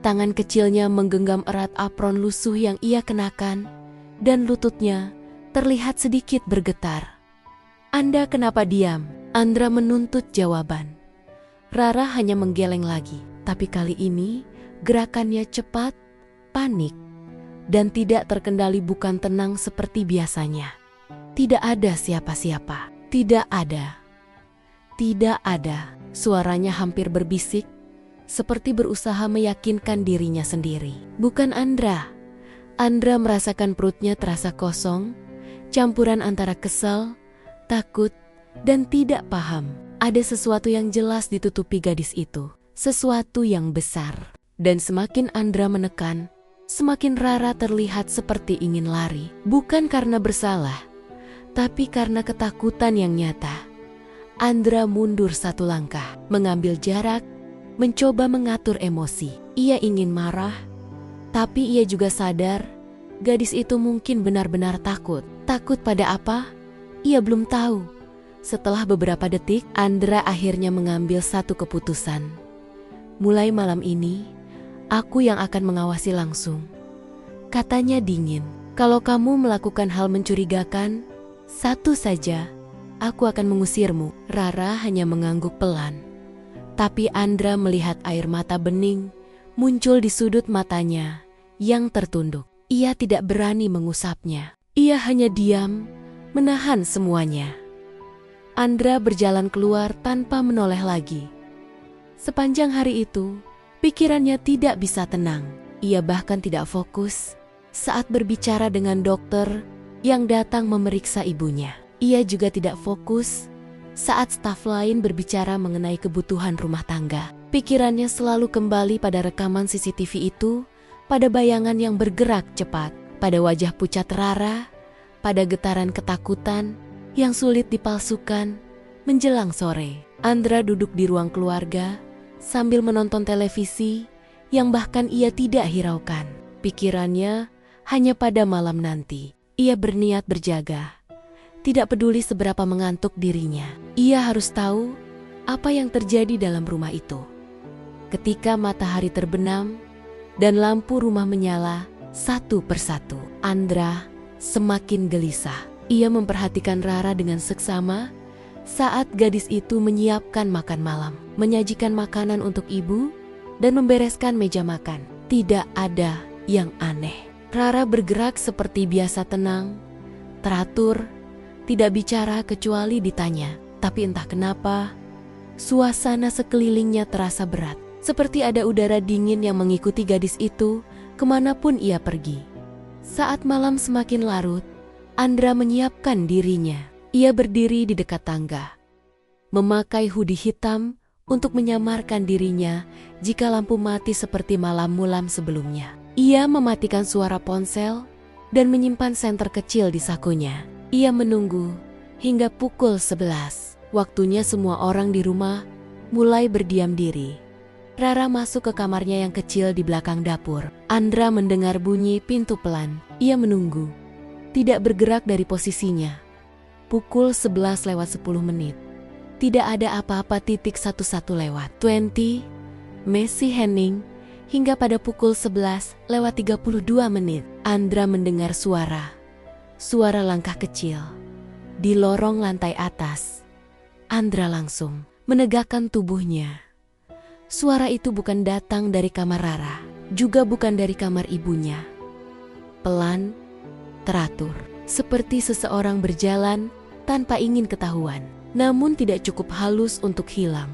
Tangan kecilnya menggenggam erat apron lusuh yang ia kenakan dan lututnya terlihat sedikit bergetar. Anda kenapa diam? Andra menuntut jawaban. Rara hanya menggeleng lagi, tapi kali ini gerakannya cepat, panik, dan tidak terkendali, bukan tenang seperti biasanya. Tidak ada siapa-siapa. Tidak ada. Tidak ada. Suaranya hampir berbisik, seperti berusaha meyakinkan dirinya sendiri. Bukan Andra. Andra merasakan perutnya terasa kosong, campuran antara kesal, takut, dan tidak paham. Ada sesuatu yang jelas ditutupi gadis itu. Sesuatu yang besar. Dan semakin Andra menekan, semakin Rara terlihat seperti ingin lari. Bukan karena bersalah, tapi karena ketakutan yang nyata. Andra mundur satu langkah, mengambil jarak, mencoba mengatur emosi. Ia ingin marah, tapi ia juga sadar gadis itu mungkin benar-benar takut. Takut pada apa? Ia belum tahu. Setelah beberapa detik, Andra akhirnya mengambil satu keputusan. Mulai malam ini, aku yang akan mengawasi langsung. Katanya dingin. Kalau kamu melakukan hal mencurigakan, satu saja, aku akan mengusirmu. Rara hanya mengangguk pelan. Tapi Andra melihat air mata bening muncul di sudut matanya yang tertunduk. Ia tidak berani mengusapnya. Ia hanya diam, menahan semuanya. Andra berjalan keluar tanpa menoleh lagi. Sepanjang hari itu, pikirannya tidak bisa tenang. Ia bahkan tidak fokus saat berbicara dengan dokter yang datang memeriksa ibunya. Ia juga tidak fokus saat staf lain berbicara mengenai kebutuhan rumah tangga. Pikirannya selalu kembali pada rekaman CCTV itu, pada bayangan yang bergerak cepat, pada wajah pucat Rara, pada getaran ketakutan yang sulit dipalsukan menjelang sore. Andra duduk di ruang keluarga sambil menonton televisi yang bahkan ia tidak hiraukan. Pikirannya hanya pada malam nanti. Ia berniat berjaga. Tidak peduli seberapa mengantuk dirinya. Ia harus tahu apa yang terjadi dalam rumah itu. Ketika matahari terbenam dan lampu rumah menyala satu persatu, Andra semakin gelisah. Ia memperhatikan Rara dengan seksama saat gadis itu menyiapkan makan malam, menyajikan makanan untuk ibu, dan membereskan meja makan. Tidak ada yang aneh. Rara bergerak seperti biasa, tenang, teratur, tidak bicara kecuali ditanya. Tapi entah kenapa, suasana sekelilingnya terasa berat. Seperti ada udara dingin yang mengikuti gadis itu kemanapun ia pergi. Saat malam semakin larut, Andra menyiapkan dirinya. Ia berdiri di dekat tangga, memakai hoodie hitam untuk menyamarkan dirinya jika lampu mati seperti malam-malam sebelumnya. Ia mematikan suara ponsel dan menyimpan senter kecil di sakunya. Ia menunggu hingga pukul 11. Waktunya semua orang di rumah mulai berdiam diri. Rara masuk ke kamarnya yang kecil di belakang dapur. Andra mendengar bunyi pintu pelan. Ia menunggu, tidak bergerak dari posisinya. Pukul 11:10. Tidak ada apa-apa. 11 Messi Henning. Hingga pada pukul 11:32, Andra mendengar suara langkah kecil di lorong lantai atas. Andra langsung menegakkan tubuhnya. Suara itu bukan datang dari kamar Rara, juga bukan dari kamar ibunya. Pelan, teratur, seperti seseorang berjalan tanpa ingin ketahuan, namun tidak cukup halus untuk hilang.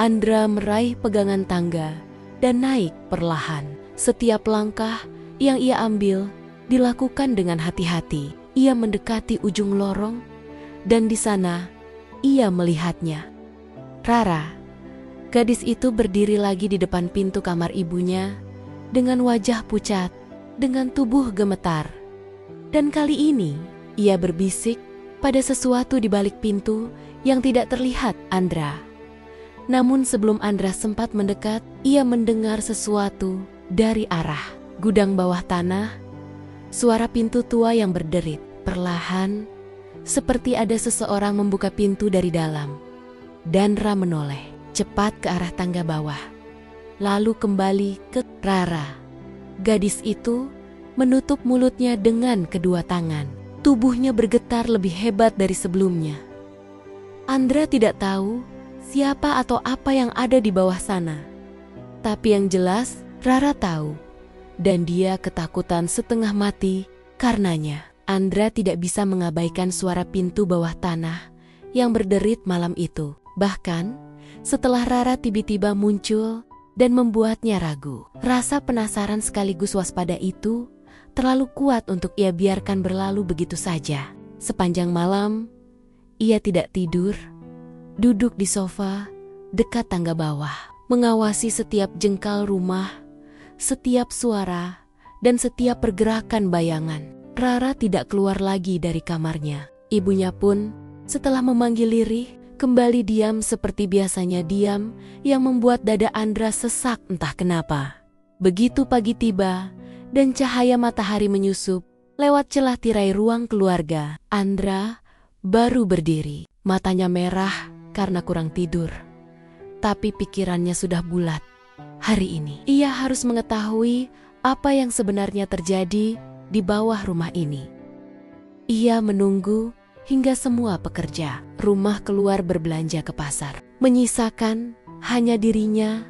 Andra meraih pegangan tangga dan naik perlahan. Setiap langkah yang ia ambil dilakukan dengan hati-hati. Ia mendekati ujung lorong dan di sana ia melihatnya. Rara, gadis itu berdiri lagi di depan pintu kamar ibunya dengan wajah pucat, dengan tubuh gemetar. Dan kali ini ia berbisik pada sesuatu di balik pintu yang tidak terlihat Andra. Namun sebelum Andra sempat mendekat, ia mendengar sesuatu dari arah gudang bawah tanah. Suara pintu tua yang berderit perlahan, seperti ada seseorang membuka pintu dari dalam. Dandra menoleh cepat ke arah tangga bawah, lalu kembali ke Rara. Gadis itu menutup mulutnya dengan kedua tangan. Tubuhnya bergetar lebih hebat dari sebelumnya. Andra tidak tahu siapa atau apa yang ada di bawah sana. Tapi yang jelas, Rara tahu. Dan dia ketakutan setengah mati karenanya. Andra tidak bisa mengabaikan suara pintu bawah tanah yang berderit malam itu. Bahkan, setelah Rara tiba-tiba muncul dan membuatnya ragu. Rasa penasaran sekaligus waspada itu terlalu kuat untuk ia biarkan berlalu begitu saja. Sepanjang malam, ia tidak tidur, duduk di sofa dekat tangga bawah, mengawasi setiap jengkal rumah, setiap suara, dan setiap pergerakan bayangan. Rara tidak keluar lagi dari kamarnya. Ibunya pun setelah memanggil lirih, kembali diam seperti biasanya diam, yang membuat dada Andra sesak entah kenapa. Begitu pagi tiba dan cahaya matahari menyusup lewat celah tirai ruang keluarga, Andra baru berdiri. Matanya merah karena kurang tidur, tapi pikirannya sudah bulat. Hari ini ia harus mengetahui apa yang sebenarnya terjadi di bawah rumah ini. Ia menunggu hingga semua pekerja rumah keluar berbelanja ke pasar, menyisakan hanya dirinya,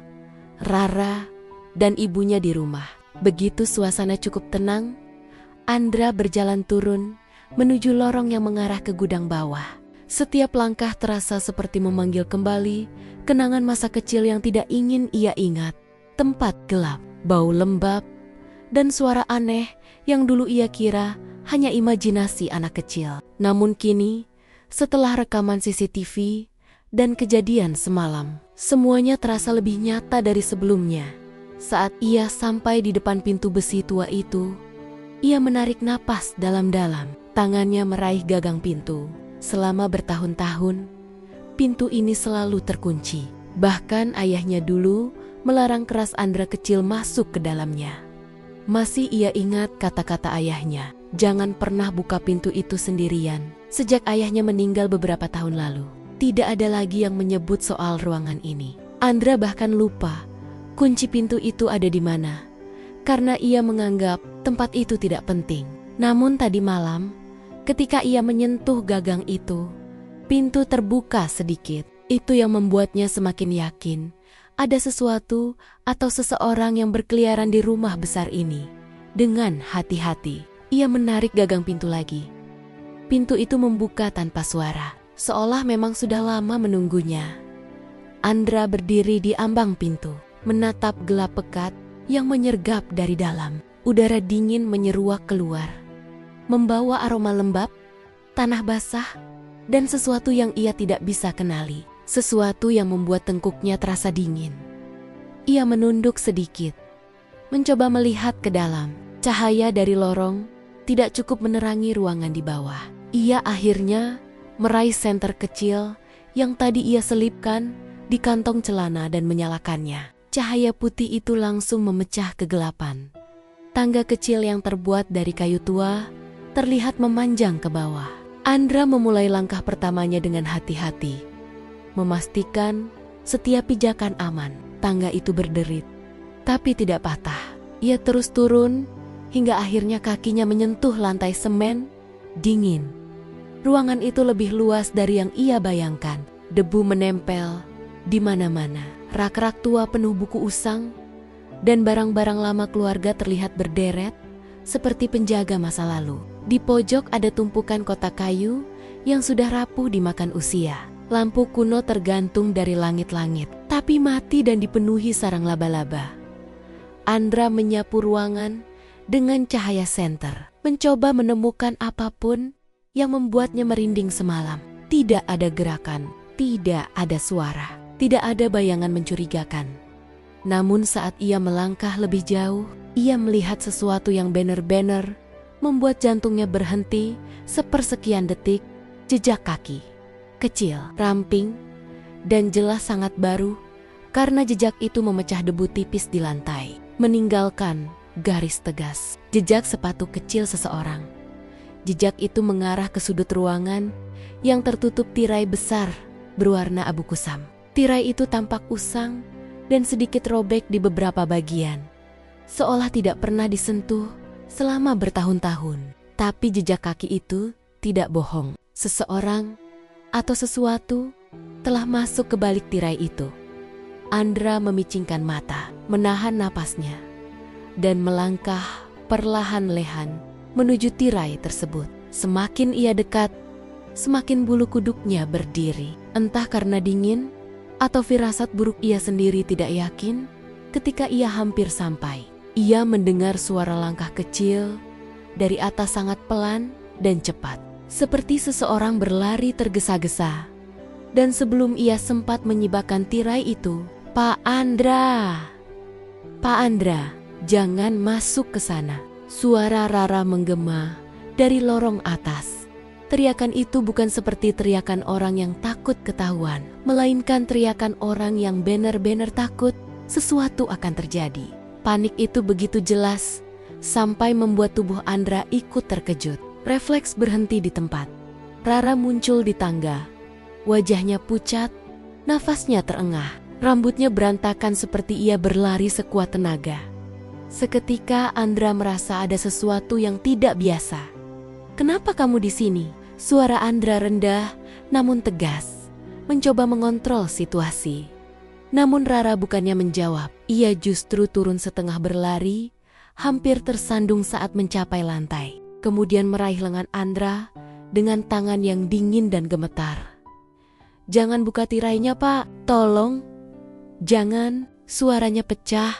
Rara, dan ibunya di rumah. Begitu suasana cukup tenang, Andra berjalan turun menuju lorong yang mengarah ke gudang bawah. Setiap langkah terasa seperti memanggil kembali kenangan masa kecil yang tidak ingin ia ingat. Tempat gelap, bau lembab, dan suara aneh yang dulu ia kira hanya imajinasi anak kecil. Namun kini, setelah rekaman CCTV dan kejadian semalam, semuanya terasa lebih nyata dari sebelumnya. Saat ia sampai di depan pintu besi tua itu, ia menarik napas dalam-dalam. Tangannya meraih gagang pintu. Selama bertahun-tahun, pintu ini selalu terkunci. Bahkan ayahnya dulu melarang keras Andra kecil masuk ke dalamnya. Masih ia ingat kata-kata ayahnya, jangan pernah buka pintu itu sendirian. Sejak ayahnya meninggal beberapa tahun lalu, tidak ada lagi yang menyebut soal ruangan ini. Andra bahkan lupa kunci pintu itu ada di mana, karena ia menganggap tempat itu tidak penting. Namun tadi malam, ketika ia menyentuh gagang itu, pintu terbuka sedikit. Itu yang membuatnya semakin yakin ada sesuatu atau seseorang yang berkeliaran di rumah besar ini. Dengan hati-hati, ia menarik gagang pintu lagi. Pintu itu membuka tanpa suara, seolah memang sudah lama menunggunya. Andra berdiri di ambang pintu, menatap gelap pekat yang menyergap dari dalam. Udara dingin menyeruak keluar, membawa aroma lembab, tanah basah, dan sesuatu yang ia tidak bisa kenali. Sesuatu yang membuat tengkuknya terasa dingin. Ia menunduk sedikit, mencoba melihat ke dalam. Cahaya dari lorong tidak cukup menerangi ruangan di bawah. Ia akhirnya meraih senter kecil yang tadi ia selipkan di kantong celana dan menyalakannya. Cahaya putih itu langsung memecah kegelapan. Tangga kecil yang terbuat dari kayu tua terlihat memanjang ke bawah. Andra memulai langkah pertamanya dengan hati-hati, memastikan setiap pijakan aman. Tangga itu berderit, tapi tidak patah. Ia terus turun hingga akhirnya kakinya menyentuh lantai semen dingin. Ruangan itu lebih luas dari yang ia bayangkan. Debu menempel di mana-mana. Rak-rak tua penuh buku usang dan barang-barang lama keluarga terlihat berderet seperti penjaga masa lalu. Di pojok ada tumpukan kotak kayu yang sudah rapuh dimakan usia. Lampu kuno tergantung dari langit-langit, tapi mati dan dipenuhi sarang laba-laba. Andra menyapu ruangan dengan cahaya senter, mencoba menemukan apapun yang membuatnya merinding semalam. Tidak ada gerakan, tidak ada suara, tidak ada bayangan mencurigakan. Namun saat ia melangkah lebih jauh, ia melihat sesuatu yang benar-benar membuat jantungnya berhenti sepersekian detik. Jejak kaki. Kecil, ramping, dan jelas sangat baru karena jejak itu memecah debu tipis di lantai, meninggalkan garis tegas. Jejak sepatu kecil seseorang. Jejak itu mengarah ke sudut ruangan yang tertutup tirai besar berwarna abu kusam. Tirai itu tampak usang dan sedikit robek di beberapa bagian, seolah tidak pernah disentuh selama bertahun-tahun. Tapi jejak kaki itu tidak bohong. Seseorang atau sesuatu telah masuk ke balik tirai itu. Andra memicingkan mata, menahan napasnya, dan melangkah perlahan-lahan menuju tirai tersebut. Semakin ia dekat, semakin bulu kuduknya berdiri. Entah karena dingin atau firasat buruk ia sendiri tidak yakin. Ketika ia hampir sampai, ia mendengar suara langkah kecil dari atas sangat pelan dan cepat, seperti seseorang berlari tergesa-gesa. Dan sebelum ia sempat menyibakkan tirai itu, "Pak Andra! Pak Andra, jangan masuk ke sana." Suara Rara menggema dari lorong atas. Teriakan itu bukan seperti teriakan orang yang takut ketahuan, melainkan teriakan orang yang benar-benar takut sesuatu akan terjadi. Panik itu begitu jelas, sampai membuat tubuh Andra ikut terkejut. Refleks berhenti di tempat. Rara muncul di tangga. Wajahnya pucat, nafasnya terengah. Rambutnya berantakan seperti ia berlari sekuat tenaga. Seketika Andra merasa ada sesuatu yang tidak biasa. "Kenapa kamu di sini?" Suara Andra rendah namun tegas, mencoba mengontrol situasi. Namun Rara bukannya menjawab. Ia justru turun setengah berlari, hampir tersandung saat mencapai lantai. Kemudian meraih lengan Andra dengan tangan yang dingin dan gemetar. "Jangan buka tirainya, Pak. Tolong." "Jangan." Suaranya pecah,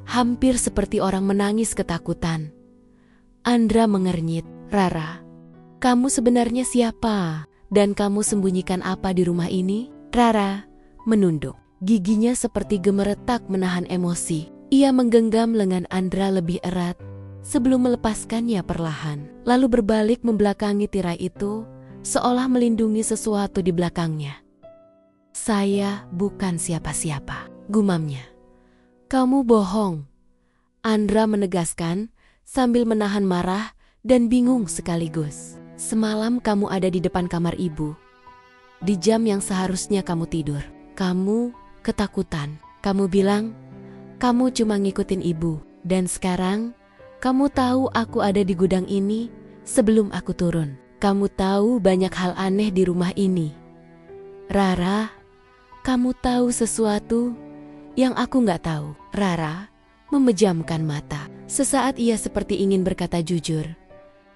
hampir seperti orang menangis ketakutan. Andra mengernyit. "Rara, kamu sebenarnya siapa? Dan kamu sembunyikan apa di rumah ini?" Rara menunduk. Giginya seperti gemeretak menahan emosi. Ia menggenggam lengan Andra lebih erat sebelum melepaskannya perlahan, lalu berbalik membelakangi tirai itu, seolah melindungi sesuatu di belakangnya. Saya bukan siapa-siapa, gumamnya. Kamu bohong, Andra menegaskan sambil menahan marah dan bingung sekaligus. Semalam kamu ada di depan kamar ibu. Di jam yang seharusnya kamu tidur. Kamu ketakutan. Kamu bilang, kamu cuma ngikutin ibu. Dan sekarang, kamu tahu aku ada di gudang ini sebelum aku turun. Kamu tahu banyak hal aneh di rumah ini. Rara, kamu tahu sesuatu yang aku nggak tahu. Rara memejamkan mata. Sesaat ia seperti ingin berkata jujur.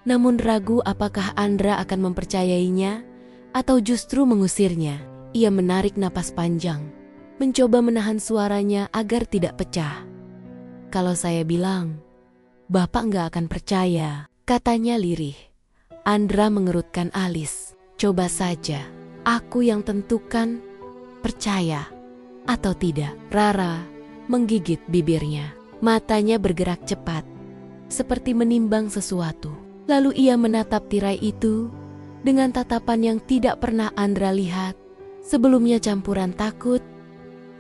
Namun ragu apakah Andra akan mempercayainya atau justru mengusirnya. Ia menarik napas panjang, mencoba menahan suaranya agar tidak pecah. Kalau saya bilang, Bapak nggak akan percaya, katanya lirih. Andra mengerutkan alis. Coba saja, aku yang tentukan percaya atau tidak. Rara menggigit bibirnya. Matanya bergerak cepat, seperti menimbang sesuatu. Lalu ia menatap tirai itu dengan tatapan yang tidak pernah Andra lihat. Sebelumnya campuran takut,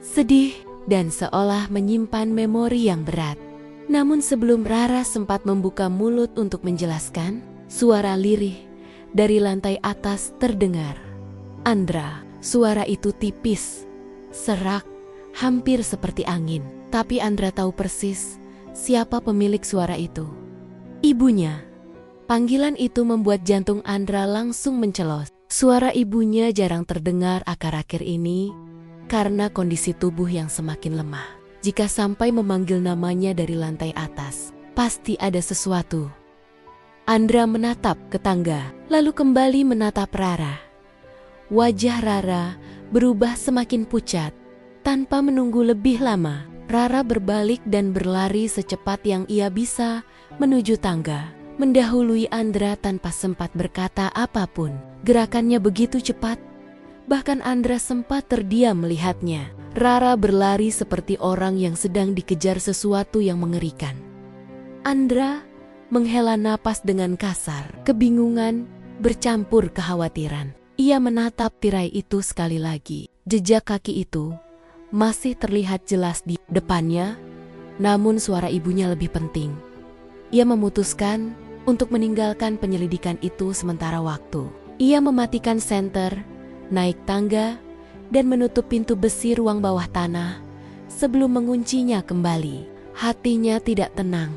sedih, dan seolah menyimpan memori yang berat. Namun sebelum Rara sempat membuka mulut untuk menjelaskan, suara lirih dari lantai atas terdengar. Andra, suara itu tipis, serak, hampir seperti angin. Tapi Andra tahu persis siapa pemilik suara itu. Ibunya. Panggilan itu membuat jantung Andra langsung mencelos. Suara ibunya jarang terdengar akhir-akhir ini karena kondisi tubuh yang semakin lemah. Jika sampai memanggil namanya dari lantai atas, pasti ada sesuatu. Andra menatap ke tangga, lalu kembali menatap Rara. Wajah Rara berubah semakin pucat. Tanpa menunggu lebih lama, Rara berbalik dan berlari secepat yang ia bisa menuju tangga, mendahului Andra tanpa sempat berkata apapun. Gerakannya begitu cepat, bahkan Andra sempat terdiam melihatnya. Rara berlari seperti orang yang sedang dikejar sesuatu yang mengerikan. Andra menghela napas dengan kasar, kebingungan bercampur kekhawatiran. Ia menatap tirai itu sekali lagi. Jejak kaki itu masih terlihat jelas di depannya, namun suara ibunya lebih penting. Ia memutuskan untuk meninggalkan penyelidikan itu sementara waktu. Ia mematikan senter, naik tangga, dan menutup pintu besi ruang bawah tanah sebelum menguncinya kembali. Hatinya tidak tenang,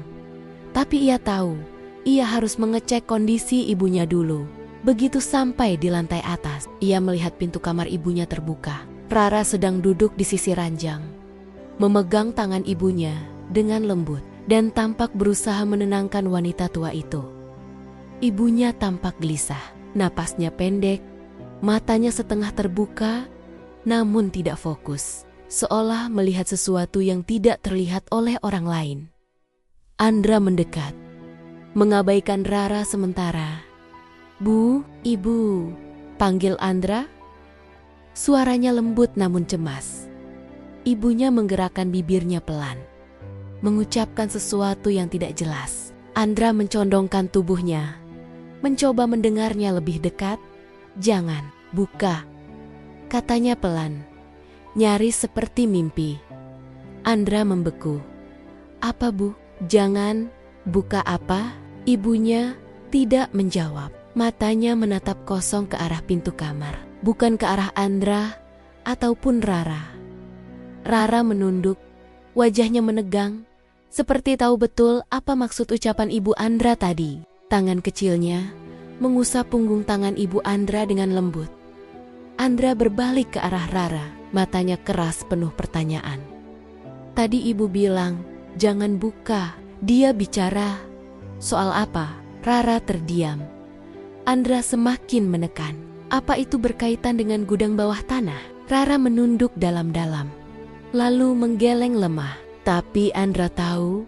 tapi ia tahu ia harus mengecek kondisi ibunya dulu. Begitu sampai di lantai atas, ia melihat pintu kamar ibunya terbuka. Rara sedang duduk di sisi ranjang, memegang tangan ibunya dengan lembut dan tampak berusaha menenangkan wanita tua itu. Ibunya tampak gelisah, napasnya pendek, matanya setengah terbuka, namun tidak fokus, seolah melihat sesuatu yang tidak terlihat oleh orang lain. Andra mendekat, mengabaikan Rara sementara. "Bu, ibu," panggil Andra. Suaranya lembut namun cemas. Ibunya menggerakkan bibirnya pelan, mengucapkan sesuatu yang tidak jelas. Andra mencondongkan tubuhnya, mencoba mendengarnya lebih dekat. "Jangan, buka," katanya pelan, nyaris seperti mimpi. Andra membeku. "Apa, Bu? Jangan, buka apa?" Ibunya tidak menjawab. Matanya menatap kosong ke arah pintu kamar, bukan ke arah Andra ataupun Rara. Rara menunduk, wajahnya menegang, seperti tahu betul apa maksud ucapan ibu Andra tadi. Tangan kecilnya mengusap punggung tangan ibu Andra dengan lembut. Andra berbalik ke arah Rara, matanya keras penuh pertanyaan. "Tadi ibu bilang, jangan buka." Dia bicara soal apa? Rara terdiam. Andra semakin menekan. Apa itu berkaitan dengan gudang bawah tanah? Rara menunduk dalam-dalam, lalu menggeleng lemah. Tapi Andra tahu,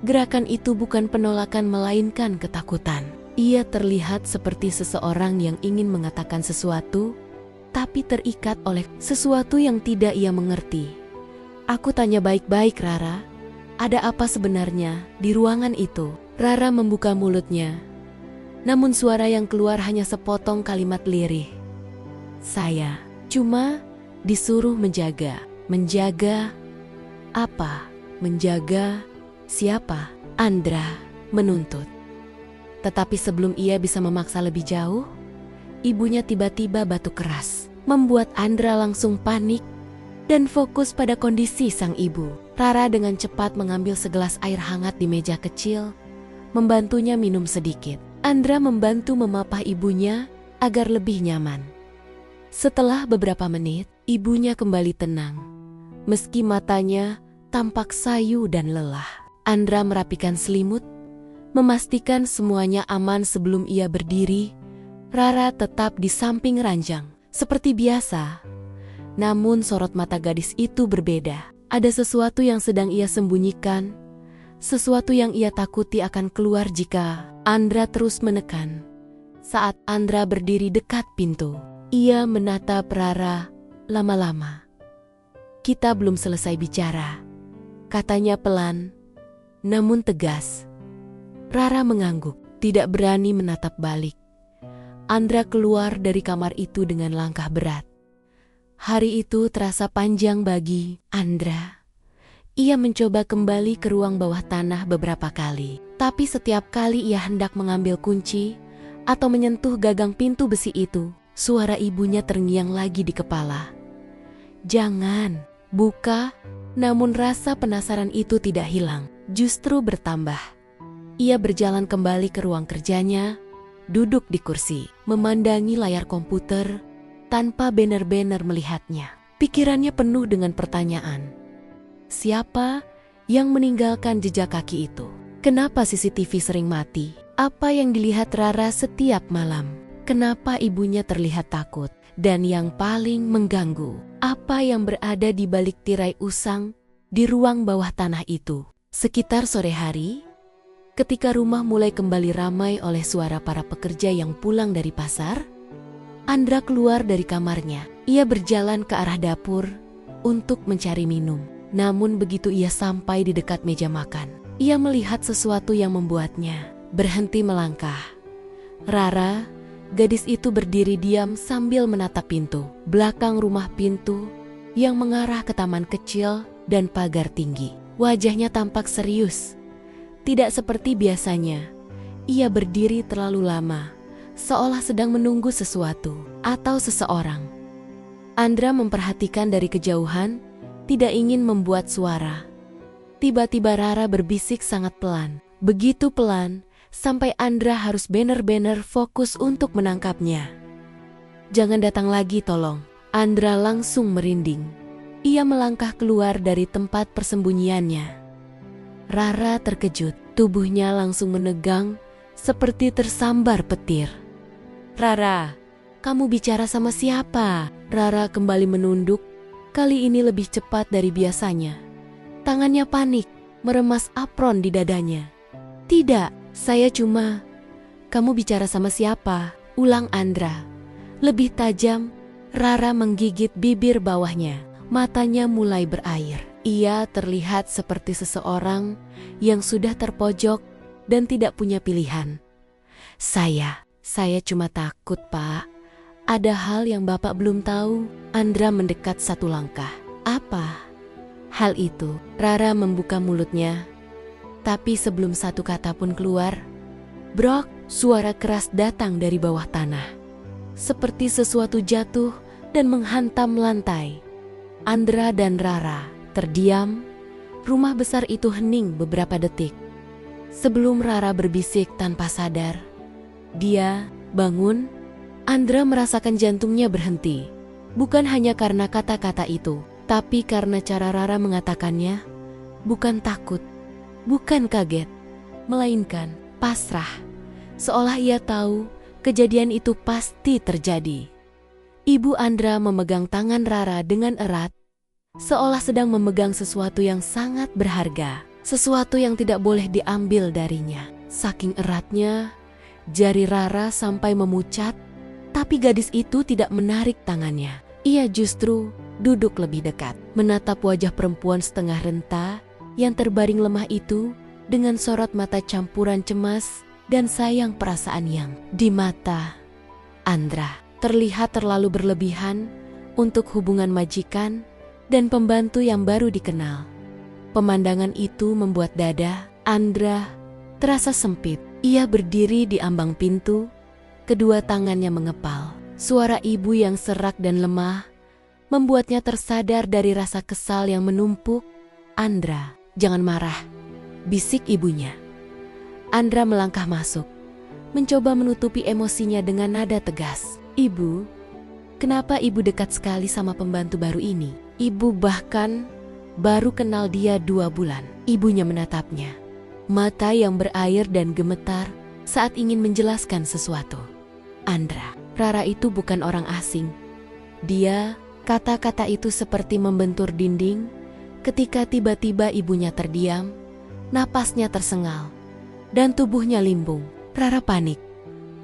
gerakan itu bukan penolakan melainkan ketakutan. Ia terlihat seperti seseorang yang ingin mengatakan sesuatu, tapi terikat oleh sesuatu yang tidak ia mengerti. "Aku tanya baik-baik, Rara. Ada apa sebenarnya di ruangan itu?" Rara membuka mulutnya, namun suara yang keluar hanya sepotong kalimat lirih. "Saya cuma Disuruh menjaga. Menjaga apa? Menjaga siapa? Andra menuntut. Tetapi sebelum ia bisa memaksa lebih jauh, ibunya tiba-tiba batuk keras, membuat Andra langsung panik dan fokus pada kondisi sang ibu. Rara dengan cepat mengambil segelas air hangat di meja kecil, membantunya minum sedikit. Andra membantu memapah ibunya agar lebih nyaman. Setelah beberapa menit, ibunya kembali tenang. Meski matanya tampak sayu dan lelah, Andra merapikan selimut, memastikan semuanya aman sebelum ia berdiri. Rara tetap di samping ranjang, seperti biasa. Namun sorot mata gadis itu berbeda. Ada sesuatu yang sedang ia sembunyikan, sesuatu yang ia takuti akan keluar jika Andra terus menekan. Saat Andra berdiri dekat pintu, ia menatap Rara lama-lama. "Kita belum selesai bicara," katanya pelan, namun tegas. Rara mengangguk, tidak berani menatap balik. Andra keluar dari kamar itu dengan langkah berat. Hari itu terasa panjang bagi Andra. Ia mencoba kembali ke ruang bawah tanah beberapa kali, tapi setiap kali ia hendak mengambil kunci atau menyentuh gagang pintu besi itu, suara ibunya terngiang lagi di kepala. "Jangan, buka." Namun rasa penasaran itu tidak hilang, justru bertambah. Ia berjalan kembali ke ruang kerjanya, duduk di kursi, memandangi layar komputer tanpa benar-benar melihatnya. Pikirannya penuh dengan pertanyaan. Siapa yang meninggalkan jejak kaki itu? Kenapa CCTV sering mati? Apa yang dilihat Rara setiap malam? Kenapa ibunya terlihat takut? Dan yang paling mengganggu, apa yang berada di balik tirai usang di ruang bawah tanah itu? Sekitar sore hari, ketika rumah mulai kembali ramai oleh suara para pekerja yang pulang dari pasar, Andra keluar dari kamarnya. Ia berjalan ke arah dapur untuk mencari minum. Namun begitu ia sampai di dekat meja makan, ia melihat sesuatu yang membuatnya berhenti melangkah. Rara, gadis itu berdiri diam sambil menatap pintu belakang rumah, pintu yang mengarah ke taman kecil dan pagar tinggi. Wajahnya tampak serius, tidak seperti biasanya. Ia berdiri terlalu lama, seolah sedang menunggu sesuatu atau seseorang. Andra memperhatikan dari kejauhan, tidak ingin membuat suara. Tiba-tiba Rara berbisik sangat pelan, begitu pelan sampai Andra harus benar-benar fokus untuk menangkapnya. "Jangan datang lagi, tolong." Andra langsung merinding. Ia melangkah keluar dari tempat persembunyiannya. Rara terkejut, tubuhnya langsung menegang seperti tersambar petir. "Rara, kamu bicara sama siapa?" Rara kembali menunduk, kali ini lebih cepat dari biasanya. Tangannya panik, meremas apron di dadanya. "Tidak, saya cuma..." "Kamu bicara sama siapa?" ulang Andra. Lebih tajam, Rara menggigit bibir bawahnya. Matanya mulai berair. Ia terlihat seperti seseorang yang sudah terpojok dan tidak punya pilihan. Saya cuma takut, Pak. Ada hal yang Bapak belum tahu." Andra mendekat satu langkah. "Apa hal itu?" Rara membuka mulutnya, tapi sebelum satu kata pun keluar, brok, suara keras datang dari bawah tanah. Seperti sesuatu jatuh dan menghantam lantai. Andra dan Rara terdiam. Rumah besar itu hening beberapa detik. Sebelum Rara berbisik tanpa sadar, "Dia bangun." Andra merasakan jantungnya berhenti. Bukan hanya karena kata-kata itu, tapi karena cara Rara mengatakannya. Bukan takut, bukan kaget, melainkan pasrah. Seolah ia tahu kejadian itu pasti terjadi. Ibu Andra memegang tangan Rara dengan erat, seolah sedang memegang sesuatu yang sangat berharga, sesuatu yang tidak boleh diambil darinya. Saking eratnya, jari Rara sampai memucat, tapi gadis itu tidak menarik tangannya. Ia justru duduk lebih dekat, menatap wajah perempuan setengah renta yang terbaring lemah itu dengan sorot mata campuran cemas dan sayang. Perasaan yang di mata Andra terlihat terlalu berlebihan untuk hubungan majikan dan pembantu yang baru dikenal. Pemandangan itu membuat dada Andra terasa sempit. Ia berdiri di ambang pintu, kedua tangannya mengepal. Suara ibu yang serak dan lemah membuatnya tersadar dari rasa kesal yang menumpuk. "Andra, jangan marah," bisik ibunya. Andra melangkah masuk, mencoba menutupi emosinya dengan nada tegas. "Ibu, kenapa ibu dekat sekali sama pembantu baru ini? Ibu bahkan baru kenal dia 2 bulan." Ibunya menatapnya, mata yang berair dan gemetar saat ingin menjelaskan sesuatu. "Andra, Rara itu bukan orang asing. Dia..." Kata-kata itu seperti membentur dinding ketika tiba-tiba ibunya terdiam, napasnya tersengal, dan tubuhnya limbung. Rara panik,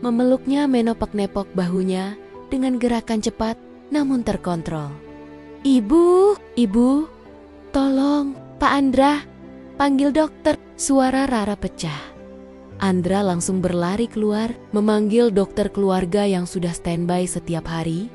memeluknya menepok-nepok bahunya dengan gerakan cepat namun terkontrol. Ibu, tolong, Pak Andra, panggil dokter." Suara Rara pecah. Andra langsung berlari keluar, memanggil dokter keluarga yang sudah standby setiap hari.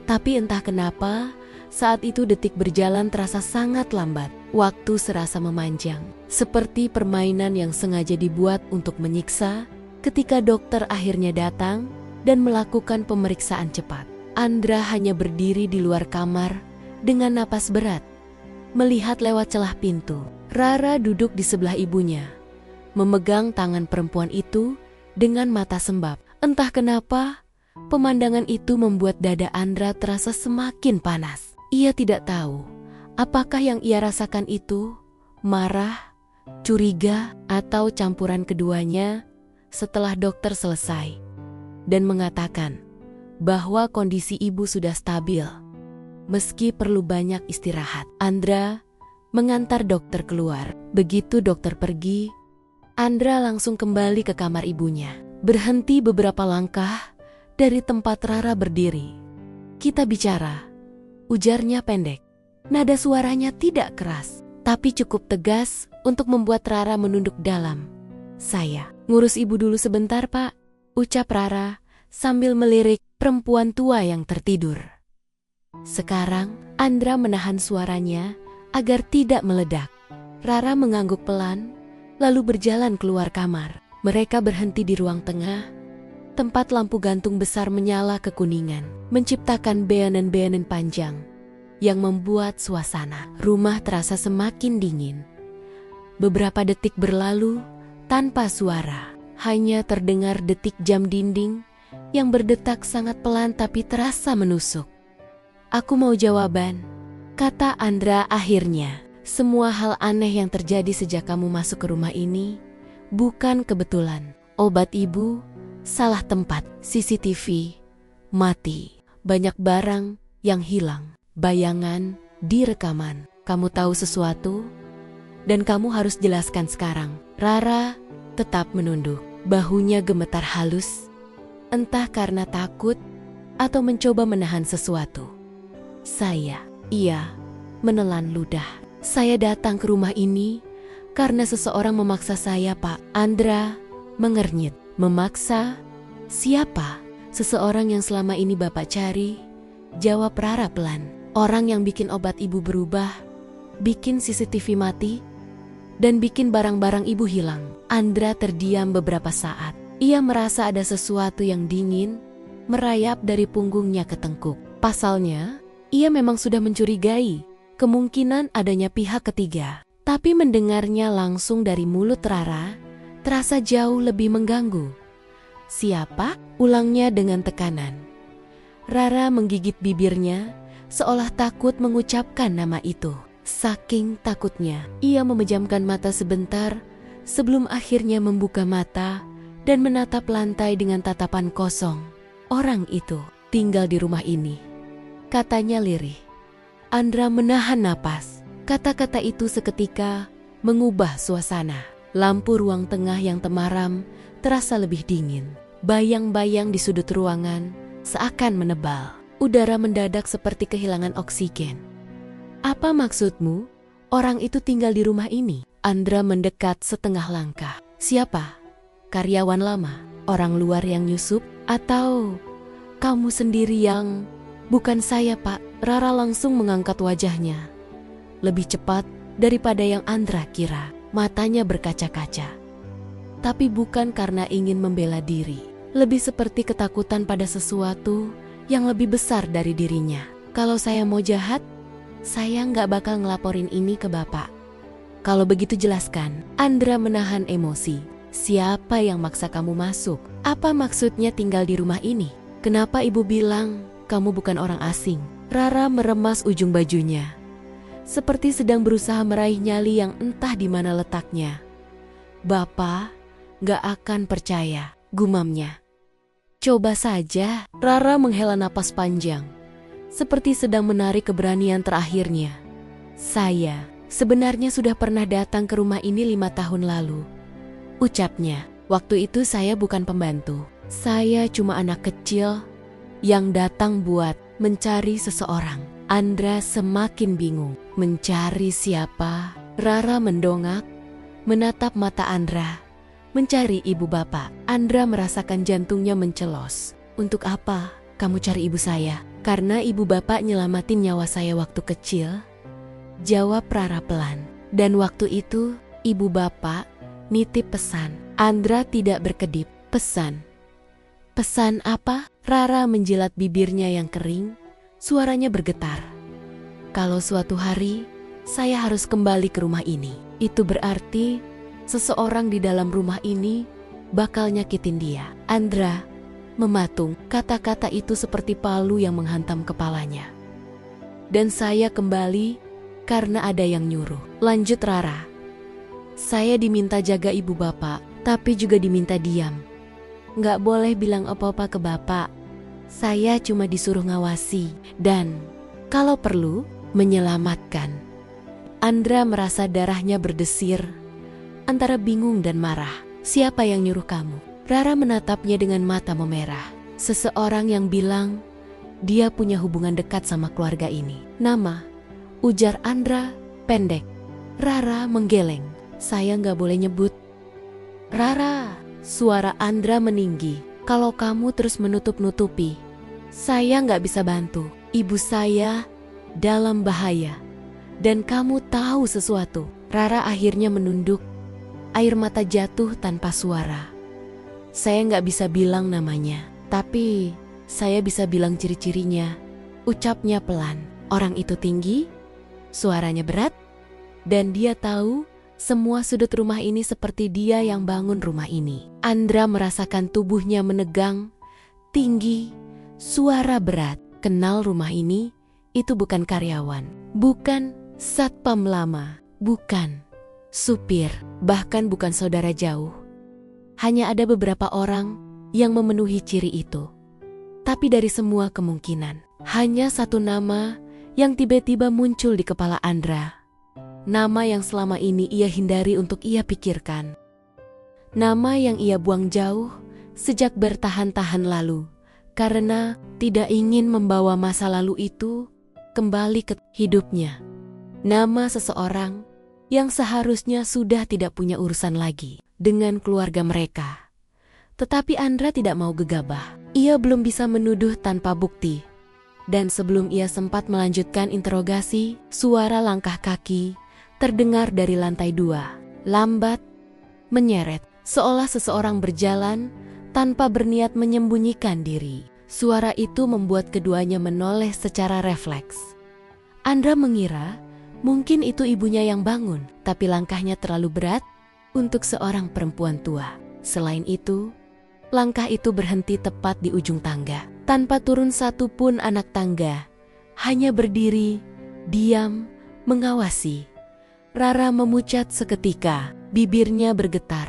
Tapi entah kenapa, saat itu detik berjalan terasa sangat lambat. Waktu serasa memanjang, seperti permainan yang sengaja dibuat untuk menyiksa. Ketika dokter akhirnya datang dan melakukan pemeriksaan cepat, Andra hanya berdiri di luar kamar dengan napas berat, melihat lewat celah pintu. Rara duduk di sebelah ibunya, memegang tangan perempuan itu dengan mata sembab. Entah kenapa, pemandangan itu membuat dada Andra terasa semakin panas. Ia tidak tahu apakah yang ia rasakan itu marah, curiga, atau campuran keduanya. Setelah dokter selesai dan mengatakan bahwa kondisi ibu sudah stabil, meski perlu banyak istirahat, Andra mengantar dokter keluar. Begitu dokter pergi, Andra langsung kembali ke kamar ibunya, berhenti beberapa langkah dari tempat Rara berdiri. "Kita bicara," ujarnya pendek. Nada suaranya tidak keras, tapi cukup tegas untuk membuat Rara menunduk dalam. "Saya ngurus ibu dulu sebentar, Pak," ucap Rara sambil melirik perempuan tua yang tertidur. Sekarang, Andra menahan suaranya agar tidak meledak. Rara mengangguk pelan, lalu berjalan keluar kamar. Mereka berhenti di ruang tengah, tempat lampu gantung besar menyala kekuningan, menciptakan beanan-beanan panjang yang membuat suasana rumah terasa semakin dingin. Beberapa detik berlalu tanpa suara, hanya terdengar detik jam dinding yang berdetak sangat pelan tapi terasa menusuk. "Aku mau jawaban," kata Andra akhirnya. "Semua hal aneh yang terjadi sejak kamu masuk ke rumah ini bukan kebetulan. Obat ibu salah tempat, CCTV mati, banyak barang yang hilang, bayangan di rekaman. Kamu tahu sesuatu dan kamu harus jelaskan sekarang." Rara tetap menunduk, bahunya gemetar halus, entah karena takut atau mencoba menahan sesuatu. Ia menelan ludah. "Saya datang ke rumah ini karena seseorang memaksa saya, Pak." Andra mengernyit. "Memaksa? Siapa?" "Seseorang yang selama ini Bapak cari," jawab Rara pelan. "Orang yang bikin obat ibu berubah, bikin CCTV mati, dan bikin barang-barang ibu hilang." Andra terdiam beberapa saat. Ia merasa ada sesuatu yang dingin merayap dari punggungnya ke tengkuk. Pasalnya, ia memang sudah mencurigai kemungkinan adanya pihak ketiga. Tapi mendengarnya langsung dari mulut Rara terasa jauh lebih mengganggu. "Siapa?" ulangnya dengan tekanan. Rara menggigit bibirnya seolah takut mengucapkan nama itu. Saking takutnya, ia memejamkan mata sebentar sebelum akhirnya membuka mata dan menatap lantai dengan tatapan kosong. "Orang itu tinggal di rumah ini," katanya lirih. Andra menahan napas. Kata-kata itu seketika mengubah suasana. Lampu ruang tengah yang temaram terasa lebih dingin. Bayang-bayang di sudut ruangan seakan menebal. Udara mendadak seperti kehilangan oksigen. "Apa maksudmu? Orang itu tinggal di rumah ini?" Andra mendekat setengah langkah. "Siapa? Karyawan lama? Orang luar yang nyusup? Atau kamu sendiri yang..." Bukan saya, Pak. Rara langsung mengangkat wajahnya. Lebih cepat daripada yang Andra kira. Matanya berkaca-kaca. Tapi bukan karena ingin membela diri. Lebih seperti ketakutan pada sesuatu yang lebih besar dari dirinya. Kalau saya mau jahat, saya nggak bakal ngelaporin ini ke Bapak. Kalau begitu jelaskan. Andra menahan emosi. Siapa yang maksa kamu masuk? Apa maksudnya tinggal di rumah ini? Kenapa ibu bilang kamu bukan orang asing? Rara meremas ujung bajunya, seperti sedang berusaha meraih nyali yang entah di mana letaknya. Bapak gak akan percaya, gumamnya. Coba saja. Rara menghela napas panjang, seperti sedang menarik keberanian terakhirnya. Saya sebenarnya sudah pernah datang ke rumah ini 5 tahun lalu, ucapnya. Waktu itu saya bukan pembantu. Saya cuma anak kecil yang datang buat mencari seseorang. Andra semakin bingung. Mencari siapa? Rara mendongak, menatap mata Andra. Mencari ibu bapak. Andra merasakan jantungnya mencelos. Untuk apa kamu cari ibu saya? Karena ibu bapak nyelamatin nyawa saya waktu kecil, jawab Rara pelan. Dan waktu itu ibu bapak nitip pesan. Andra tidak berkedip. Pesan? Pesan apa? Rara menjilat bibirnya yang kering. Suaranya bergetar. Kalau suatu hari saya harus kembali ke rumah ini, itu berarti seseorang di dalam rumah ini bakal nyakitin dia. Andra mematung. Kata-kata itu seperti palu yang menghantam kepalanya. Dan saya kembali karena ada yang nyuruh. Lanjut Rara. Saya diminta jaga ibu bapak, tapi juga diminta diam. Nggak boleh bilang apa-apa ke bapak. Saya cuma disuruh ngawasi dan kalau perlu menyelamatkan. Andra merasa darahnya berdesir antara bingung dan marah. Siapa yang nyuruh kamu? Rara menatapnya dengan mata memerah. Seseorang yang bilang dia punya hubungan dekat sama keluarga ini. Nama? Ujar Andra pendek. Rara menggeleng. Saya nggak boleh nyebut. Rara, suara Andra meninggi. Kalau kamu terus menutup-nutupi, saya nggak bisa bantu. Ibu saya dalam bahaya. Dan kamu tahu sesuatu. Rara akhirnya menunduk. Air mata jatuh tanpa suara. Saya nggak bisa bilang namanya, tapi saya bisa bilang ciri-cirinya. Ucapnya pelan. Orang itu tinggi, suaranya berat, dan dia tahu semua sudut rumah ini seperti dia yang bangun rumah ini. Andra merasakan tubuhnya menegang, tinggi, suara berat. Kenal rumah ini, itu bukan karyawan, bukan satpam lama, bukan supir, bahkan bukan saudara jauh. Hanya ada beberapa orang yang memenuhi ciri itu. Tapi dari semua kemungkinan, hanya satu nama yang tiba-tiba muncul di kepala Andra. Nama yang selama ini ia hindari untuk ia pikirkan. Nama yang ia buang jauh sejak bertahan-tahan lalu, karena tidak ingin membawa masa lalu itu kembali ke hidupnya. Nama seseorang yang seharusnya sudah tidak punya urusan lagi dengan keluarga mereka. Tetapi Andra tidak mau gegabah. Ia belum bisa menuduh tanpa bukti. Dan sebelum ia sempat melanjutkan interogasi, suara langkah kaki terdengar dari lantai 2, lambat, menyeret, seolah seseorang berjalan tanpa berniat menyembunyikan diri. Suara itu membuat keduanya menoleh secara refleks. Andra mengira mungkin itu ibunya yang bangun, tapi langkahnya terlalu berat untuk seorang perempuan tua. Selain itu, langkah itu berhenti tepat di ujung tangga, tanpa turun satupun anak tangga, hanya berdiri, diam, mengawasi. Rara memucat seketika, bibirnya bergetar.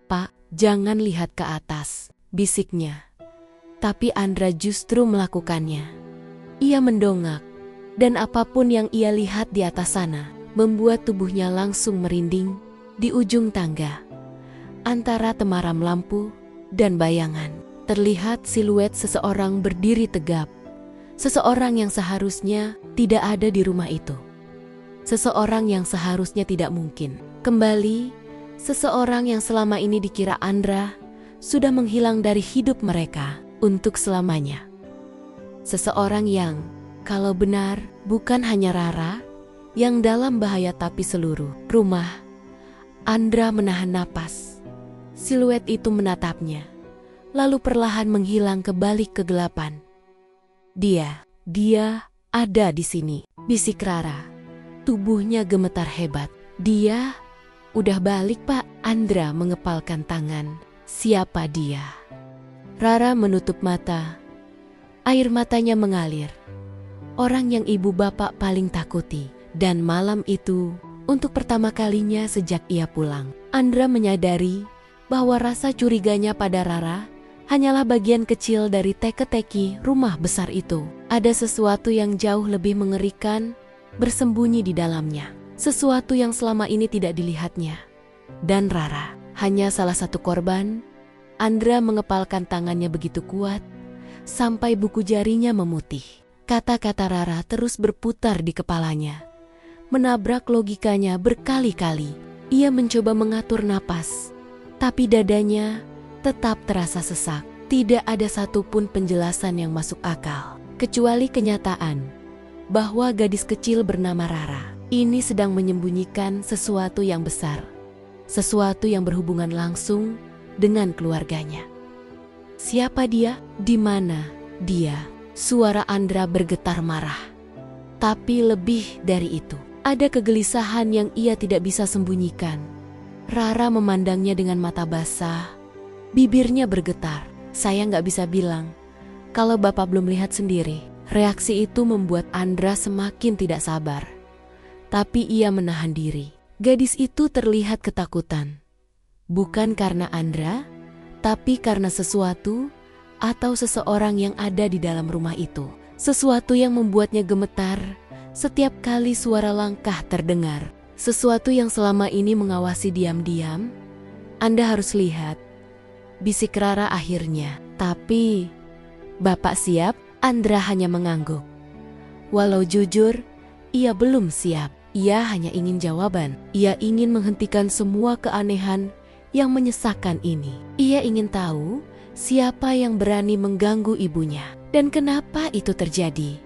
Pak, jangan lihat ke atas, bisiknya. Tapi Andra justru melakukannya. Ia mendongak, dan apapun yang ia lihat di atas sana, membuat tubuhnya langsung merinding di ujung tangga. Antara temaram lampu dan bayangan, terlihat siluet seseorang berdiri tegap. Seseorang yang seharusnya tidak ada di rumah itu. Seseorang yang seharusnya tidak mungkin kembali, seseorang yang selama ini dikira Andra sudah menghilang dari hidup mereka untuk selamanya. Seseorang yang, kalau benar, bukan hanya Rara, yang dalam bahaya tapi seluruh rumah. Andra menahan napas. Siluet itu menatapnya, lalu perlahan menghilang ke balik kegelapan. Dia ada di sini, bisik Rara. Tubuhnya gemetar hebat. Dia, udah balik Pak. Andra mengepalkan tangan. Siapa dia? Rara menutup mata. Air matanya mengalir. Orang yang ibu bapak paling takuti. Dan malam itu, untuk pertama kalinya sejak ia pulang, Andra menyadari bahwa rasa curiganya pada Rara hanyalah bagian kecil dari teka-teki rumah besar itu. Ada sesuatu yang jauh lebih mengerikan bersembunyi di dalamnya. Sesuatu yang selama ini tidak dilihatnya. Dan Rara hanya salah satu korban. Andra mengepalkan tangannya begitu kuat sampai buku jarinya memutih. Kata-kata Rara terus berputar di kepalanya, menabrak logikanya berkali-kali. Ia mencoba mengatur napas, tapi dadanya tetap terasa sesak. Tidak ada satupun penjelasan yang masuk akal, kecuali kenyataan bahwa gadis kecil bernama Rara ini sedang menyembunyikan sesuatu yang besar. Sesuatu yang berhubungan langsung dengan keluarganya. Siapa dia? Di mana dia? Suara Andra bergetar marah. Tapi lebih dari itu, ada kegelisahan yang ia tidak bisa sembunyikan. Rara memandangnya dengan mata basah. Bibirnya bergetar. Saya nggak bisa bilang kalau Bapak belum lihat sendiri. Reaksi itu membuat Andra semakin tidak sabar. Tapi ia menahan diri. Gadis itu terlihat ketakutan. Bukan karena Andra, tapi karena sesuatu atau seseorang yang ada di dalam rumah itu. Sesuatu yang membuatnya gemetar setiap kali suara langkah terdengar. Sesuatu yang selama ini mengawasi diam-diam. Anda harus lihat, bisik Rara akhirnya. Tapi, Bapak siap? Andra hanya mengangguk. Walau jujur, ia belum siap. Ia hanya ingin jawaban. Ia ingin menghentikan semua keanehan yang menyesakkan ini. Ia ingin tahu siapa yang berani mengganggu ibunya dan kenapa itu terjadi.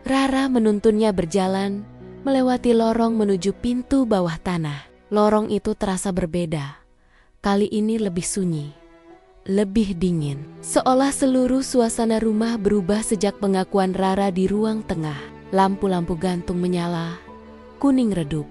Rara menuntunnya berjalan melewati lorong menuju pintu bawah tanah. Lorong itu terasa berbeda. Kali ini lebih sunyi, lebih dingin. Seolah seluruh suasana rumah berubah sejak pengakuan Rara di ruang tengah. Lampu-lampu gantung menyala, kuning redup.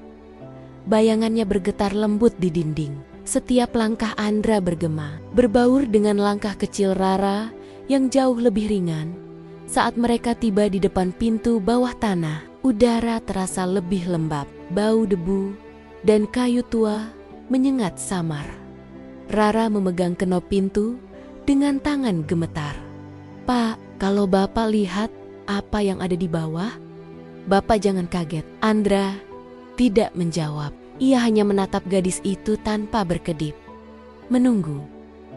Bayangannya bergetar lembut di dinding. Setiap langkah Andra bergema, berbaur dengan langkah kecil Rara yang jauh lebih ringan. Saat mereka tiba di depan pintu bawah tanah, udara terasa lebih lembab. Bau debu dan kayu tua menyengat samar. Rara memegang kenop pintu dengan tangan gemetar. Pak, kalau Bapak lihat apa yang ada di bawah, Bapak jangan kaget. Andra tidak menjawab. Ia hanya menatap gadis itu tanpa berkedip. Menunggu.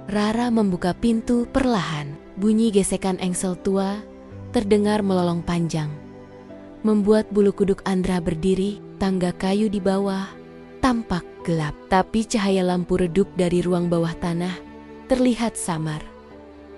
Rara membuka pintu perlahan. Bunyi gesekan engsel tua terdengar melolong panjang, membuat bulu kuduk Andra berdiri. Tangga kayu di bawah tampak gelap, tapi cahaya lampu redup dari ruang bawah tanah terlihat samar.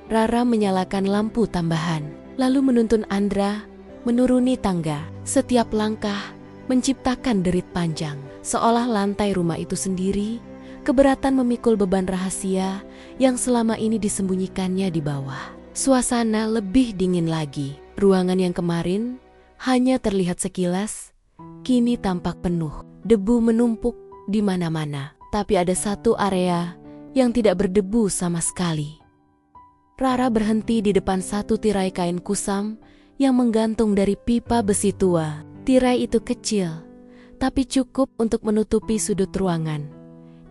Rara menyalakan lampu tambahan, lalu menuntun Andra menuruni tangga. Setiap langkah menciptakan derit panjang, seolah lantai rumah itu sendiri keberatan memikul beban rahasia yang selama ini disembunyikannya di bawah. Suasana lebih dingin lagi. Ruangan yang kemarin hanya terlihat sekilas, kini tampak penuh. Debu menumpuk di mana-mana, tapi ada satu area yang tidak berdebu sama sekali. Rara berhenti di depan satu tirai kain kusam yang menggantung dari pipa besi tua. Tirai itu kecil, tapi cukup untuk menutupi sudut ruangan.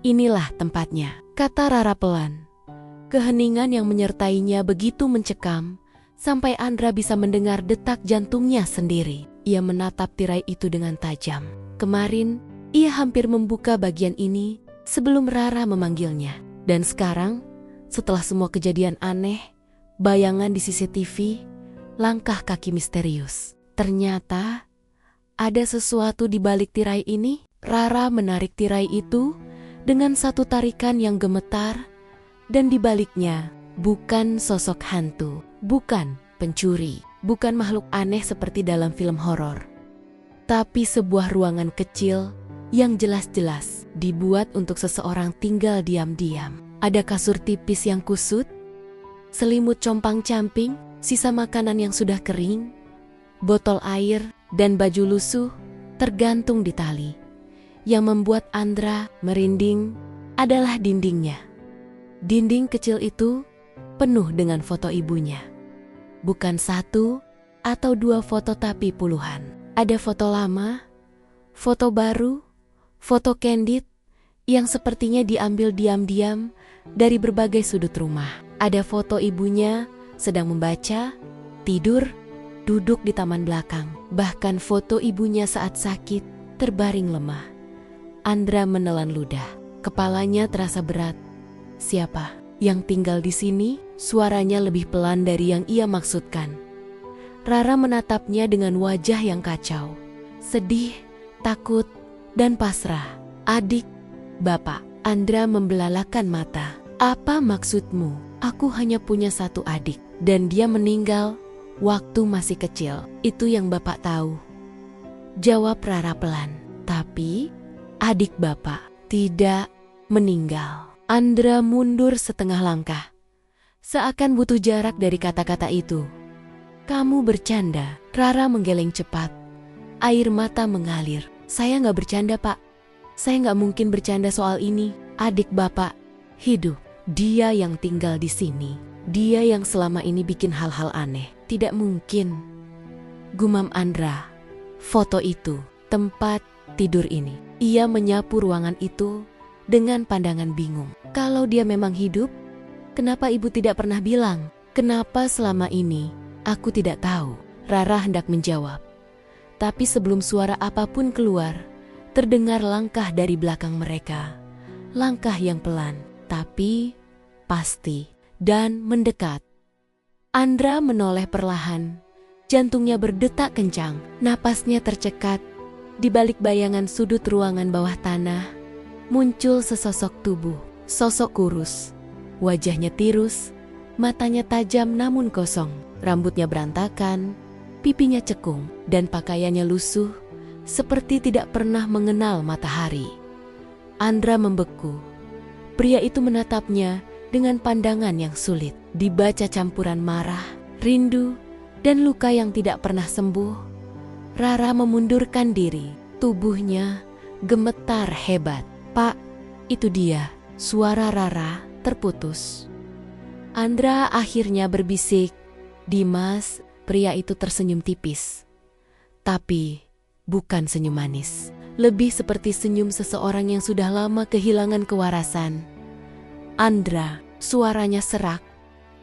Inilah tempatnya, kata Rara pelan. Keheningan yang menyertainya begitu mencekam, sampai Andra bisa mendengar detak jantungnya sendiri. Ia menatap tirai itu dengan tajam. Kemarin, ia hampir membuka bagian ini sebelum Rara memanggilnya. Dan sekarang, setelah semua kejadian aneh, bayangan di CCTV, langkah kaki misterius. Ternyata, ada sesuatu di balik tirai ini. Rara menarik tirai itu dengan satu tarikan yang gemetar, dan di baliknya bukan sosok hantu, bukan pencuri, bukan makhluk aneh seperti dalam film horor, tapi sebuah ruangan kecil yang jelas-jelas dibuat untuk seseorang tinggal diam-diam. Ada kasur tipis yang kusut, selimut compang-camping, sisa makanan yang sudah kering, botol air, dan baju lusuh tergantung di tali. Yang membuat Andra merinding adalah dindingnya. Dinding kecil itu penuh dengan foto ibunya. Bukan satu atau dua foto tapi puluhan. Ada foto lama, foto baru, foto candid yang sepertinya diambil diam-diam dari berbagai sudut rumah. Ada foto ibunya sedang membaca, tidur, duduk di taman belakang. Bahkan foto ibunya saat sakit, terbaring lemah. Andra menelan ludah. Kepalanya terasa berat. Siapa yang tinggal di sini? Suaranya lebih pelan dari yang ia maksudkan. Rara menatapnya dengan wajah yang kacau. Sedih, takut, dan pasrah. Adik, bapak. Andra membelalakan mata. Apa maksudmu? Aku hanya punya satu adik. Dan dia meninggal waktu masih kecil. Itu yang bapak tahu. Jawab Rara pelan. Tapi adik bapak tidak meninggal. Andra mundur setengah langkah. Seakan butuh jarak dari kata-kata itu. Kamu bercanda. Rara menggeleng cepat. Air mata mengalir. Saya nggak bercanda, Pak. Saya nggak mungkin bercanda soal ini. Adik bapak hidup. Dia yang tinggal di sini. Dia yang selama ini bikin hal-hal aneh. Tidak mungkin. Gumam Andra. Foto itu, tempat tidur ini. Ia menyapu ruangan itu dengan pandangan bingung. Kalau dia memang hidup, kenapa ibu tidak pernah bilang? Kenapa selama ini aku tidak tahu? Rara hendak menjawab. Tapi sebelum suara apapun keluar, terdengar langkah dari belakang mereka. Langkah yang pelan, tapi pasti dan mendekat. Andra menoleh perlahan. Jantungnya berdetak kencang. Napasnya tercekat. Di balik bayangan sudut ruangan bawah tanah, muncul sesosok tubuh. Sosok kurus. Wajahnya tirus. Matanya tajam namun kosong. Rambutnya berantakan. Pipinya cekung. Dan pakaiannya lusuh. Seperti tidak pernah mengenal matahari. Andra membeku. Pria itu menatapnya dengan pandangan yang sulit. Dibaca campuran marah, rindu, dan luka yang tidak pernah sembuh. Rara memundurkan diri. Tubuhnya gemetar hebat. Pak, itu dia. Suara Rara terputus. Andra akhirnya berbisik. Dimas, pria itu tersenyum tipis. Tapi bukan senyum manis. Lebih seperti senyum seseorang yang sudah lama kehilangan kewarasan. Andra, suaranya serak,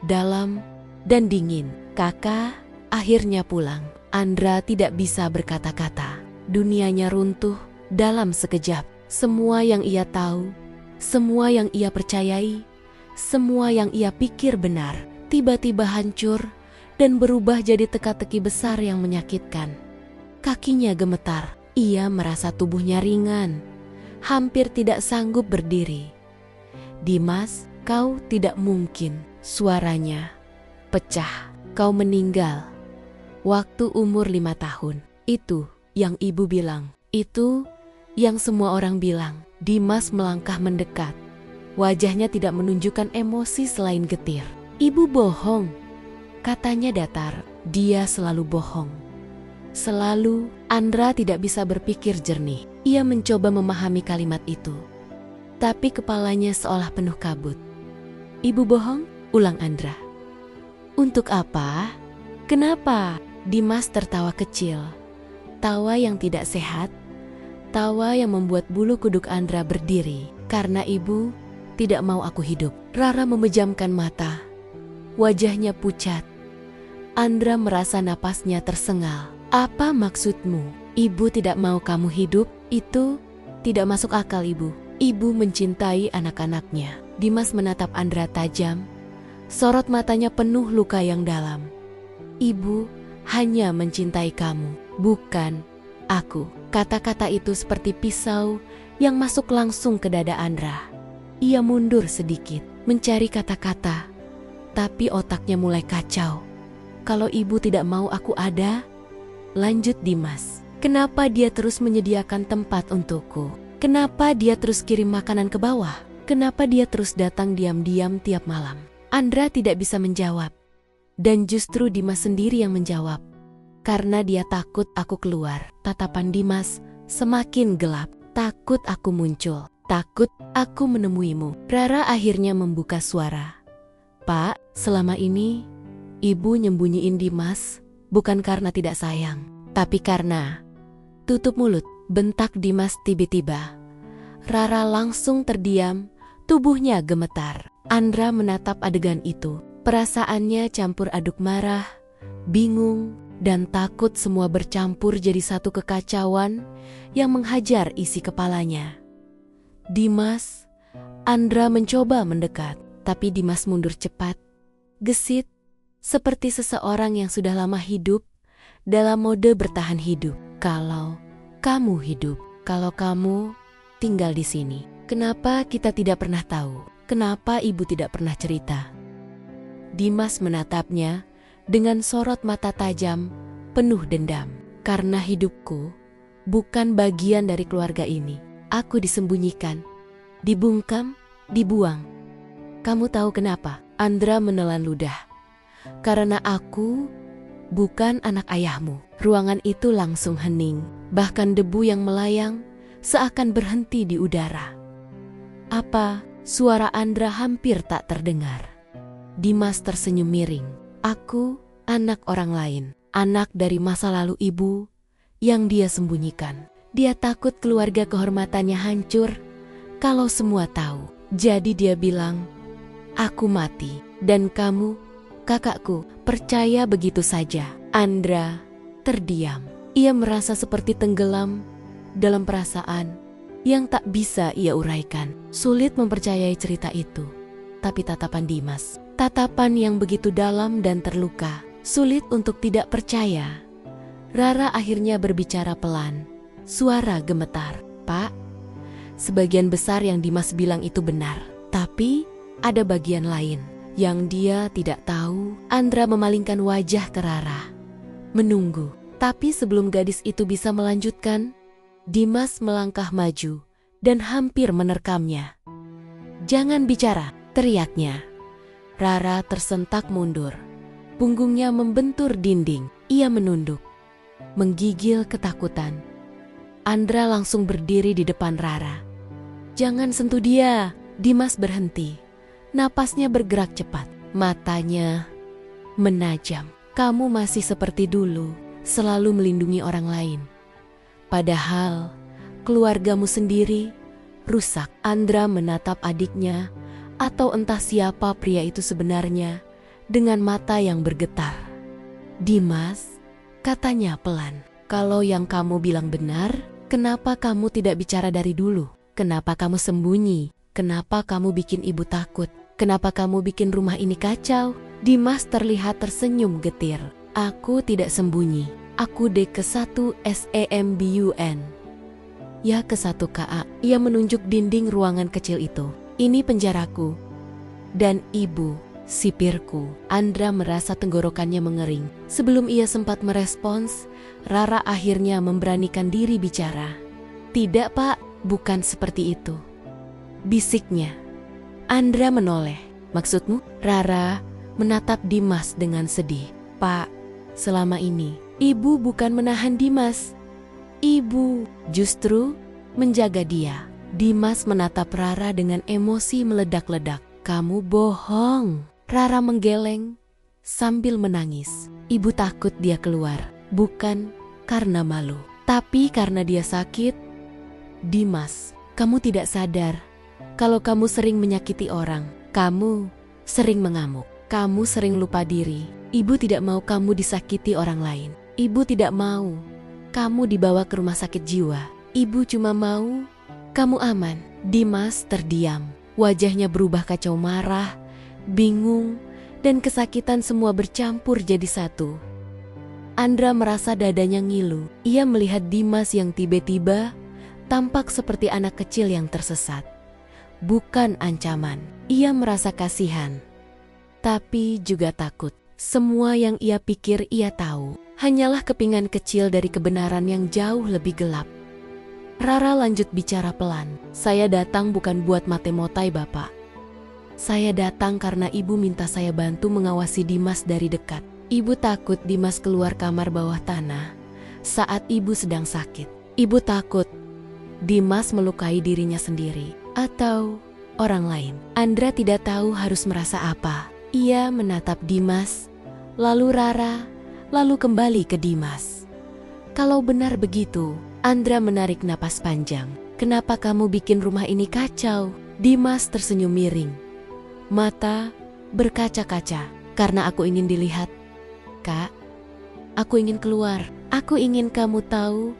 dalam, dan dingin. Kakak akhirnya pulang. Andra tidak bisa berkata-kata. Dunianya runtuh dalam sekejap. Semua yang ia tahu, semua yang ia percayai, semua yang ia pikir benar, tiba-tiba hancur dan berubah jadi teka-teki besar yang menyakitkan. Kakinya gemetar. Ia merasa tubuhnya ringan, hampir tidak sanggup berdiri. Dimas, kau tidak mungkin. Suaranya pecah. Kau meninggal waktu umur 5 tahun. Itu yang ibu bilang. Itu yang semua orang bilang. Dimas melangkah mendekat. Wajahnya tidak menunjukkan emosi selain getir. Ibu bohong. Katanya datar. Dia selalu bohong. Selalu. Andra tidak bisa berpikir jernih. Ia mencoba memahami kalimat itu. Tapi kepalanya seolah penuh kabut. Ibu bohong? Ulang Andra. Untuk apa? Kenapa? Dimas tertawa kecil. Tawa yang tidak sehat. Tawa yang membuat bulu kuduk Andra berdiri. Karena ibu tidak mau aku hidup. Rara memejamkan mata. Wajahnya pucat. Andra merasa napasnya tersengal. Apa maksudmu? Ibu tidak mau kamu hidup? Itu tidak masuk akal, ibu. Ibu mencintai anak-anaknya. Dimas menatap Andra tajam. Sorot matanya penuh luka yang dalam. Ibu hanya mencintai kamu, bukan aku. Kata-kata itu seperti pisau yang masuk langsung ke dada Andra. Ia mundur sedikit, mencari kata-kata. Tapi otaknya mulai kacau. Kalau ibu tidak mau aku ada, lanjut Dimas. Kenapa dia terus menyediakan tempat untukku? Kenapa dia terus kirim makanan ke bawah? Kenapa dia terus datang diam-diam tiap malam? Andra tidak bisa menjawab. Dan justru Dimas sendiri yang menjawab. Karena dia takut aku keluar. Tatapan Dimas semakin gelap. Takut aku muncul. Takut aku menemuimu. Rara akhirnya membuka suara. Pak, selama ini ibu nyembunyiin Dimas bukan karena tidak sayang, tapi karena... Tutup mulut, bentak Dimas tiba-tiba. Rara langsung terdiam, tubuhnya gemetar. Andra menatap adegan itu. Perasaannya campur aduk marah, bingung, dan takut semua bercampur jadi satu kekacauan yang menghajar isi kepalanya. Dimas, Andra mencoba mendekat, tapi Dimas mundur cepat, gesit, seperti seseorang yang sudah lama hidup dalam mode bertahan hidup. Kalau kamu hidup, kalau kamu tinggal di sini, kenapa kita tidak pernah tahu? Kenapa ibu tidak pernah cerita? Dimas menatapnya dengan sorot mata tajam, penuh dendam. Karena hidupku bukan bagian dari keluarga ini. Aku disembunyikan, dibungkam, dibuang. Kamu tahu kenapa? Andra menelan ludah. Karena aku bukan anak ayahmu. Ruangan itu langsung hening. Bahkan debu yang melayang seakan berhenti di udara. Apa? Suara Andra hampir tak terdengar. Dimas tersenyum miring. Aku anak orang lain. Anak dari masa lalu ibu yang dia sembunyikan. Dia takut keluarga kehormatannya hancur kalau semua tahu. Jadi dia bilang, aku mati. Dan kamu, kakakku, percaya begitu saja. Andra terdiam. Ia merasa seperti tenggelam dalam perasaan yang tak bisa ia uraikan. Sulit mempercayai cerita itu. Tapi tatapan Dimas, tatapan yang begitu dalam dan terluka, sulit untuk tidak percaya. Rara akhirnya berbicara pelan. Suara gemetar. Pak, sebagian besar yang Dimas bilang itu benar. Tapi ada bagian lain yang dia tidak tahu. Andra memalingkan wajah ke Rara, menunggu. Tapi sebelum gadis itu bisa melanjutkan, Dimas melangkah maju dan hampir menerkamnya. Jangan bicara, teriaknya. Rara tersentak mundur. Punggungnya membentur dinding. Ia menunduk, menggigil ketakutan. Andra langsung berdiri di depan Rara. Jangan sentuh dia. Dimas berhenti. Napasnya bergerak cepat. Matanya menajam. Kamu masih seperti dulu, selalu melindungi orang lain. Padahal keluargamu sendiri rusak. Andra menatap adiknya, atau entah siapa pria itu sebenarnya, dengan mata yang bergetar. Dimas, katanya pelan, kalau yang kamu bilang benar, kenapa kamu tidak bicara dari dulu? Kenapa kamu sembunyi? Kenapa kamu bikin ibu takut? Kenapa kamu bikin rumah ini kacau? Dimas terlihat tersenyum getir. Aku tidak sembunyi. Aku D ke-1 SEMBUN. Ya ke-1 KA. Ia menunjuk dinding ruangan kecil itu. Ini penjaraku. Dan ibu, sipirku. Andra merasa tenggorokannya mengering. Sebelum ia sempat merespons, Rara akhirnya memberanikan diri bicara. Tidak pak, bukan seperti itu, bisiknya. Andra menoleh. Maksudmu? Rara menatap Dimas dengan sedih. Pak, selama ini ibu bukan menahan Dimas. Ibu justru menjaga dia. Dimas menatap Rara dengan emosi meledak-ledak. Kamu bohong. Rara menggeleng sambil menangis. Ibu takut dia keluar, bukan karena malu, tapi karena dia sakit. Dimas, kamu tidak sadar kalau kamu sering menyakiti orang. Kamu sering mengamuk. Kamu sering lupa diri. Ibu tidak mau kamu disakiti orang lain. Ibu tidak mau kamu dibawa ke rumah sakit jiwa. Ibu cuma mau kamu aman. Dimas terdiam. Wajahnya berubah kacau marah, bingung, dan kesakitan semua bercampur jadi satu. Andra merasa dadanya ngilu. Ia melihat Dimas yang tiba-tiba tampak seperti anak kecil yang tersesat. Bukan ancaman. Ia merasa kasihan, tapi juga takut. Semua yang ia pikir ia tahu hanyalah kepingan kecil dari kebenaran yang jauh lebih gelap. Rara lanjut bicara pelan. Saya datang bukan buat mate-motai, Bapak. Saya datang karena ibu minta saya bantu mengawasi Dimas dari dekat. Ibu takut Dimas keluar kamar bawah tanah saat ibu sedang sakit. Ibu takut Dimas melukai dirinya sendiri atau orang lain. Andra tidak tahu harus merasa apa. Ia menatap Dimas, lalu Rara, lalu kembali ke Dimas. Kalau benar begitu, Andra menarik napas panjang. Kenapa kamu bikin rumah ini kacau? Dimas tersenyum miring. Mata berkaca-kaca. Karena aku ingin dilihat. Kak, aku ingin keluar. Aku ingin kamu tahu,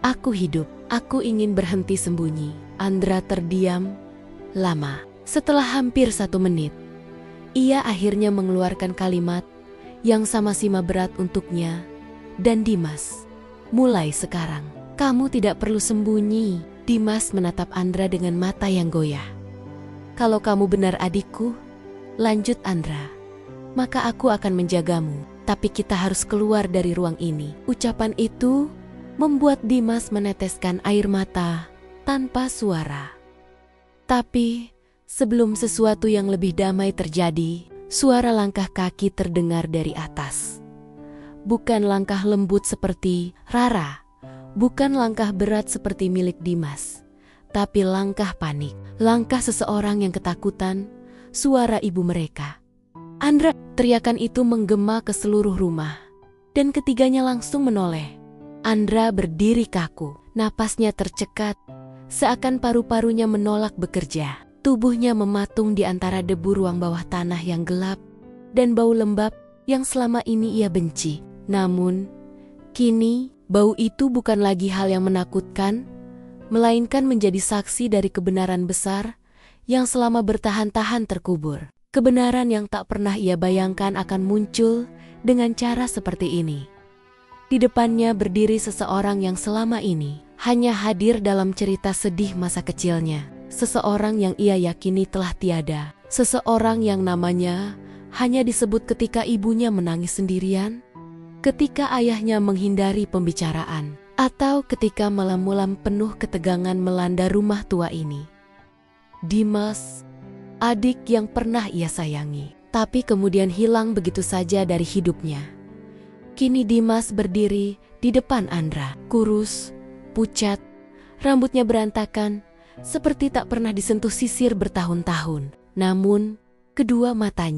aku hidup. Aku ingin berhenti sembunyi. Andra terdiam lama. Setelah hampir 1 menit, ia akhirnya mengeluarkan kalimat yang sama-sama berat untuknya dan Dimas. Mulai sekarang, kamu tidak perlu sembunyi. Dimas menatap Andra dengan mata yang goyah. Kalau kamu benar adikku, lanjut Andra, maka aku akan menjagamu. Tapi kita harus keluar dari ruang ini. Ucapan itu membuat Dimas meneteskan air mata tanpa suara. Tapi sebelum sesuatu yang lebih damai terjadi, suara langkah kaki terdengar dari atas. Bukan langkah lembut seperti Rara, bukan langkah berat seperti milik Dimas, tapi langkah panik, langkah seseorang yang ketakutan, suara ibu mereka. Andra, teriakan itu menggema ke seluruh rumah, dan ketiganya langsung menoleh. Andra berdiri kaku, napasnya tercekat, seakan paru-parunya menolak bekerja. Tubuhnya mematung di antara debu ruang bawah tanah yang gelap dan bau lembab yang selama ini ia benci. Namun, kini bau itu bukan lagi hal yang menakutkan, melainkan menjadi saksi dari kebenaran besar yang selama bertahan-tahan terkubur. Kebenaran yang tak pernah ia bayangkan akan muncul dengan cara seperti ini. Di depannya berdiri seseorang yang selama ini hanya hadir dalam cerita sedih masa kecilnya. Seseorang yang ia yakini telah tiada. Seseorang yang namanya hanya disebut ketika ibunya menangis sendirian, ketika ayahnya menghindari pembicaraan, atau ketika malam-malam penuh ketegangan melanda rumah tua ini. Dimas, adik yang pernah ia sayangi, tapi kemudian hilang begitu saja dari hidupnya. Kini Dimas berdiri di depan Andra, kurus, pucat, rambutnya berantakan, seperti tak pernah disentuh sisir bertahun-tahun. Namun, kedua mata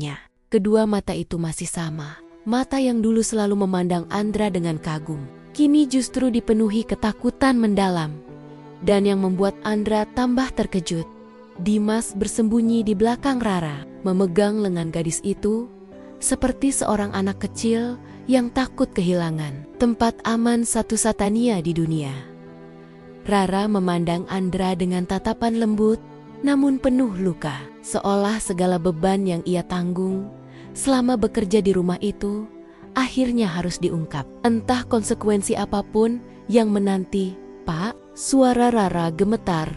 itu masih sama. Mata yang dulu selalu memandang Andra dengan kagum, kini justru dipenuhi ketakutan mendalam. Dan yang membuat Andra tambah terkejut, Dimas bersembunyi di belakang Rara, memegang lengan gadis itu, seperti seorang anak kecil yang takut kehilangan tempat aman satu-satunya di dunia. Rara memandang Andra dengan tatapan lembut, namun penuh luka, seolah segala beban yang ia tanggung selama bekerja di rumah itu akhirnya harus diungkap. Entah konsekuensi apapun yang menanti. Pak, suara Rara gemetar,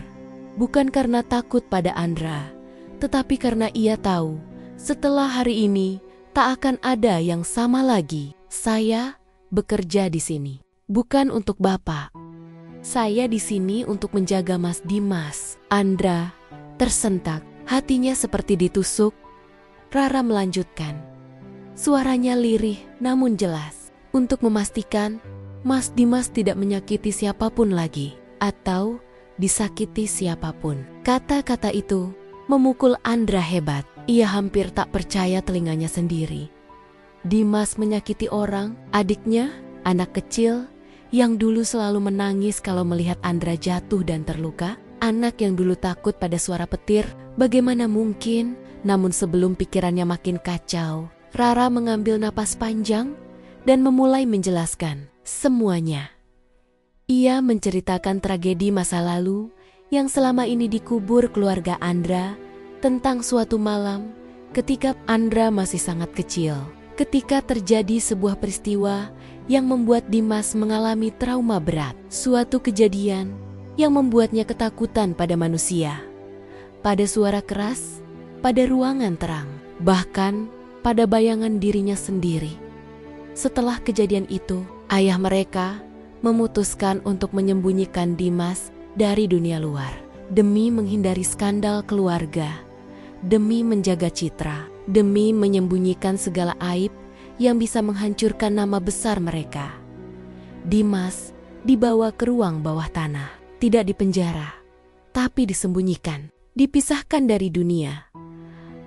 bukan karena takut pada Andra, tetapi karena ia tahu setelah hari ini tak akan ada yang sama lagi. Saya bekerja di sini bukan untuk Bapak. Saya di sini untuk menjaga Mas Dimas. Andra tersentak, hatinya seperti ditusuk. Rara melanjutkan. Suaranya lirih namun jelas, untuk memastikan Mas Dimas tidak menyakiti siapapun lagi, atau disakiti siapapun. Kata-kata itu memukul Andra hebat. Ia hampir tak percaya telinganya sendiri. Dimas menyakiti orang, adiknya, anak kecil, yang dulu selalu menangis kalau melihat Andra jatuh dan terluka, anak yang dulu takut pada suara petir, bagaimana mungkin? Namun sebelum pikirannya makin kacau, Rara mengambil napas panjang dan memulai menjelaskan semuanya. Ia menceritakan tragedi masa lalu yang selama ini dikubur keluarga Andra, tentang suatu malam ketika Andra masih sangat kecil, ketika terjadi sebuah peristiwa yang membuat Dimas mengalami trauma berat, suatu kejadian yang membuatnya ketakutan pada manusia, pada suara keras, pada ruangan terang, bahkan pada bayangan dirinya sendiri. Setelah kejadian itu, ayah mereka memutuskan untuk menyembunyikan Dimas dari dunia luar demi menghindari skandal keluarga, demi menjaga citra, demi menyembunyikan segala aib yang bisa menghancurkan nama besar mereka. Dimas dibawa ke ruang bawah tanah, tidak dipenjara, tapi disembunyikan, dipisahkan dari dunia.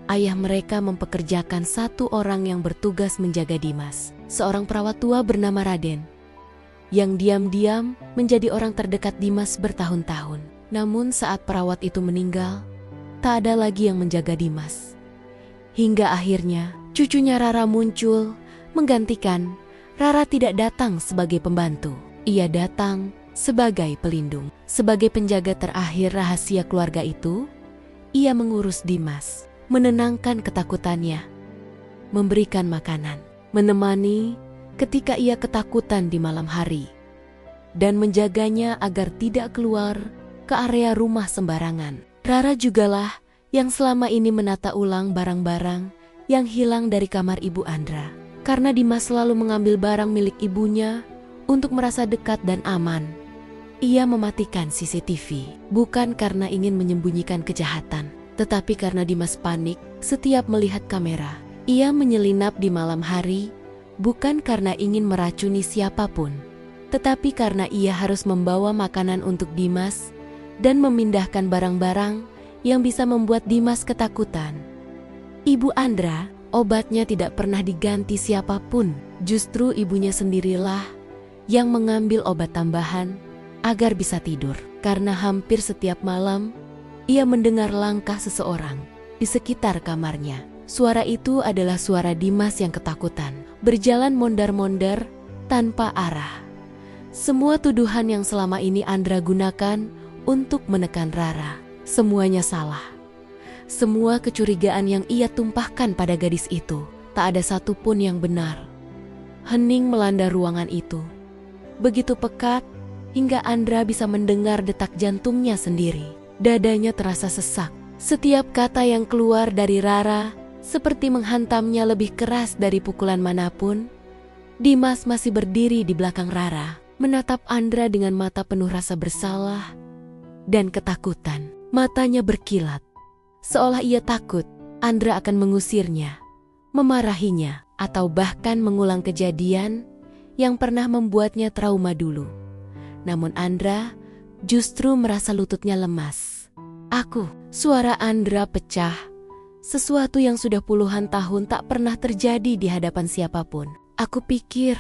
Ayah mereka mempekerjakan satu orang yang bertugas menjaga Dimas, seorang perawat tua bernama Raden, yang diam-diam menjadi orang terdekat Dimas bertahun-tahun. Namun saat perawat itu meninggal, tak ada lagi yang menjaga Dimas. Hingga akhirnya cucunya Rara muncul menggantikan. Rara tidak datang sebagai pembantu, ia datang sebagai pelindung. Sebagai penjaga terakhir rahasia keluarga itu, ia mengurus Dimas, menenangkan ketakutannya, memberikan makanan, menemani ketika ia ketakutan di malam hari, dan menjaganya agar tidak keluar ke area rumah sembarangan. Rara jugalah yang selama ini menata ulang barang-barang yang hilang dari kamar Ibu Andra. Karena Dimas selalu mengambil barang milik ibunya untuk merasa dekat dan aman, ia mematikan CCTV, bukan karena ingin menyembunyikan kejahatan, tetapi karena Dimas panik setiap melihat kamera. Ia menyelinap di malam hari, bukan karena ingin meracuni siapapun, tetapi karena ia harus membawa makanan untuk Dimas dan memindahkan barang-barang yang bisa membuat Dimas ketakutan. Ibu Andra, obatnya tidak pernah diganti siapapun. Justru ibunya sendirilah yang mengambil obat tambahan agar bisa tidur. Karena hampir setiap malam, ia mendengar langkah seseorang di sekitar kamarnya. Suara itu adalah suara Dimas yang ketakutan, berjalan mondar-mondar tanpa arah. Semua tuduhan yang selama ini Andra gunakan untuk menekan Rara, semuanya salah. Semua kecurigaan yang ia tumpahkan pada gadis itu, tak ada satupun yang benar. Hening melanda ruangan itu, begitu pekat hingga Andra bisa mendengar detak jantungnya sendiri. Dadanya terasa sesak. Setiap kata yang keluar dari Rara seperti menghantamnya lebih keras dari pukulan manapun. Dimas masih berdiri di belakang Rara, menatap Andra dengan mata penuh rasa bersalah dan ketakutan. Matanya berkilat, seolah ia takut Andra akan mengusirnya, memarahinya, atau bahkan mengulang kejadian yang pernah membuatnya trauma dulu. Namun Andra justru merasa lututnya lemas. Suara Andra pecah, sesuatu yang sudah puluhan tahun tak pernah terjadi di hadapan siapapun. Aku pikir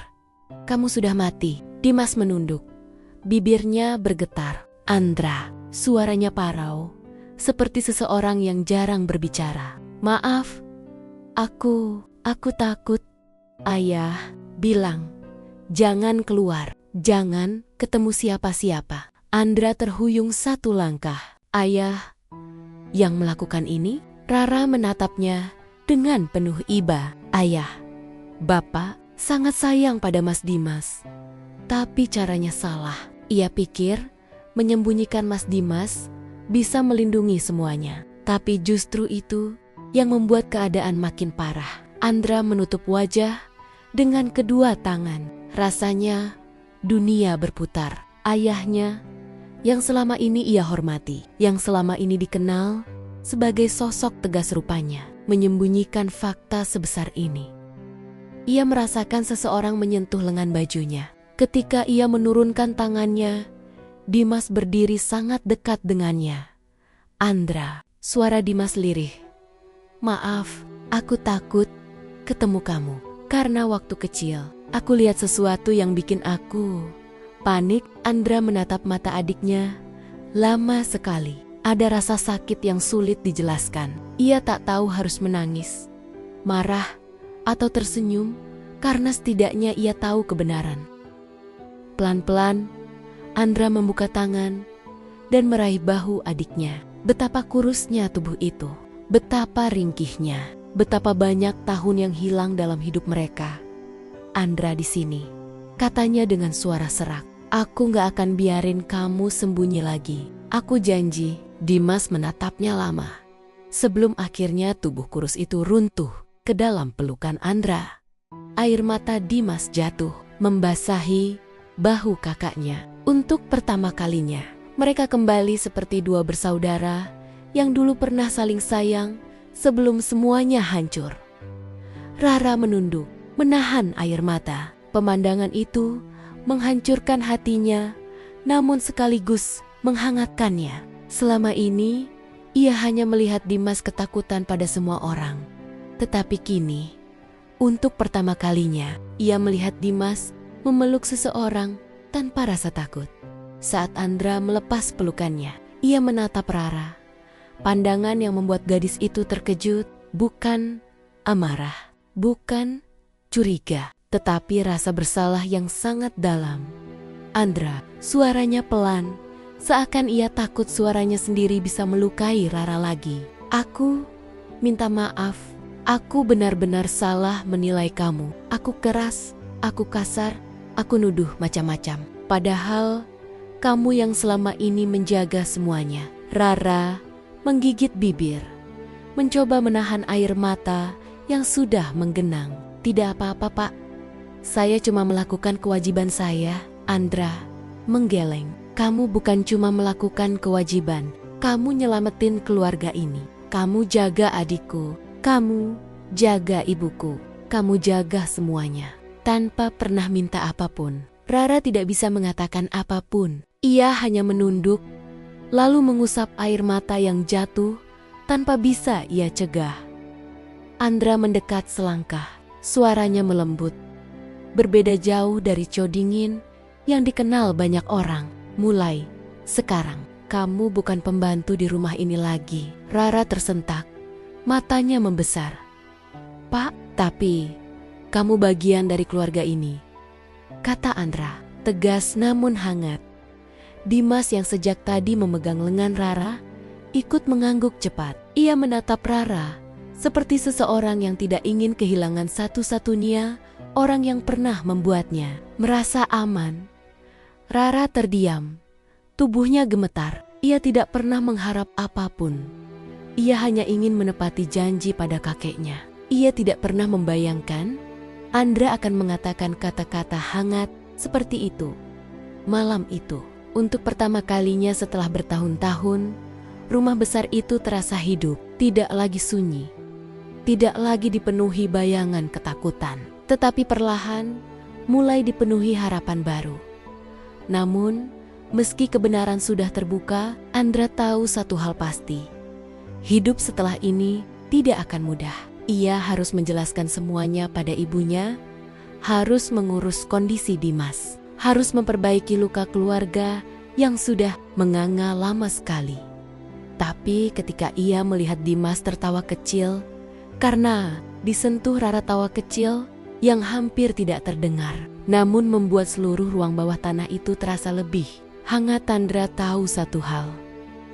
kamu sudah mati. Dimas menunduk, bibirnya bergetar. Andra, suaranya parau, seperti seseorang yang jarang berbicara. Maaf, aku takut. Ayah bilang, jangan keluar, jangan ketemu siapa-siapa. Andra terhuyung satu langkah. Ayah yang melakukan ini? Rara menatapnya dengan penuh iba. Ayah, Bapak sangat sayang pada Mas Dimas. Tapi caranya salah. Ia pikir menyembunyikan Mas Dimas bisa melindungi semuanya. Tapi justru itu yang membuat keadaan makin parah. Andra menutup wajah dengan kedua tangan. Rasanya dunia berputar. Ayahnya yang selama ini ia hormati, yang selama ini dikenal sebagai sosok tegas rupanya, menyembunyikan fakta sebesar ini. Ia merasakan seseorang menyentuh lengan bajunya. Ketika ia menurunkan tangannya, Dimas berdiri sangat dekat dengannya. Andra, suara Dimas lirih. Maaf, aku takut ketemu kamu. Karena waktu kecil, aku lihat sesuatu yang bikin aku panik. Andra menatap mata adiknya lama sekali. Ada rasa sakit yang sulit dijelaskan. Ia tak tahu harus menangis, marah, atau tersenyum karena setidaknya ia tahu kebenaran. Pelan-pelan, Andra membuka tangan dan meraih bahu adiknya. Betapa kurusnya tubuh itu, betapa ringkihnya, betapa banyak tahun yang hilang dalam hidup mereka. Andra di sini, katanya dengan suara serak. Aku gak akan biarin kamu sembunyi lagi. Aku janji. Dimas menatapnya lama, sebelum akhirnya tubuh kurus itu runtuh. ke dalam pelukan Andra. Air mata Dimas jatuh, membasahi bahu kakaknya. Untuk pertama kalinya, mereka kembali seperti dua bersaudara yang dulu pernah saling sayang sebelum semuanya hancur. Rara menunduk, menahan air mata. Pemandangan itu menghancurkan hatinya, namun sekaligus menghangatkannya. Selama ini, ia hanya melihat Dimas ketakutan pada semua orang. Tetapi kini, untuk pertama kalinya, ia melihat Dimas memeluk seseorang tanpa rasa takut. Saat Andra melepas pelukannya, ia menatap Rara. Pandangan yang membuat gadis itu terkejut, bukan amarah, bukan curiga, tetapi rasa bersalah yang sangat dalam. Andra, suaranya pelan, seakan ia takut suaranya sendiri bisa melukai Rara lagi. Aku minta maaf, aku benar-benar salah menilai kamu. Aku keras, aku kasar, aku nuduh macam-macam. Padahal kamu yang selama ini menjaga semuanya. Rara menggigit bibir, mencoba menahan air mata yang sudah menggenang. Tidak apa-apa, Pak. Saya cuma melakukan kewajiban saya. Andra menggeleng. Kamu bukan cuma melakukan kewajiban, kamu nyelamatin keluarga ini. Kamu jaga adikku, kamu jaga ibuku, kamu jaga semuanya. Tanpa pernah minta apapun, Rara tidak bisa mengatakan apapun. Ia hanya menunduk, lalu mengusap air mata yang jatuh tanpa bisa ia cegah. Andra mendekat selangkah, suaranya melembut. Berbeda jauh dari Codingin yang dikenal banyak orang. Mulai sekarang, kamu bukan pembantu di rumah ini lagi. Rara tersentak, matanya membesar. Pak, tapi kamu bagian dari keluarga ini, kata Andra, tegas namun hangat. Dimas yang sejak tadi memegang lengan Rara, ikut mengangguk cepat. Ia menatap Rara seperti seseorang yang tidak ingin kehilangan satu-satunya orang yang pernah membuatnya merasa aman. Rara terdiam, tubuhnya gemetar. Ia tidak pernah mengharap apapun. Ia hanya ingin menepati janji pada kakeknya. Ia tidak pernah membayangkan Andra akan mengatakan kata-kata hangat seperti itu. Malam itu, untuk pertama kalinya setelah bertahun-tahun, rumah besar itu terasa hidup, tidak lagi sunyi, tidak lagi dipenuhi bayangan ketakutan. Tetapi perlahan mulai dipenuhi harapan baru. Namun, meski kebenaran sudah terbuka, Andra tahu satu hal pasti. Hidup setelah ini tidak akan mudah. Ia harus menjelaskan semuanya pada ibunya, harus mengurus kondisi Dimas, harus memperbaiki luka keluarga yang sudah menganga lama sekali. Tapi ketika ia melihat Dimas tertawa kecil, karena disentuh Rara tawa kecil yang hampir tidak terdengar, namun membuat seluruh ruang bawah tanah itu terasa lebih hangat. Andra tahu satu hal,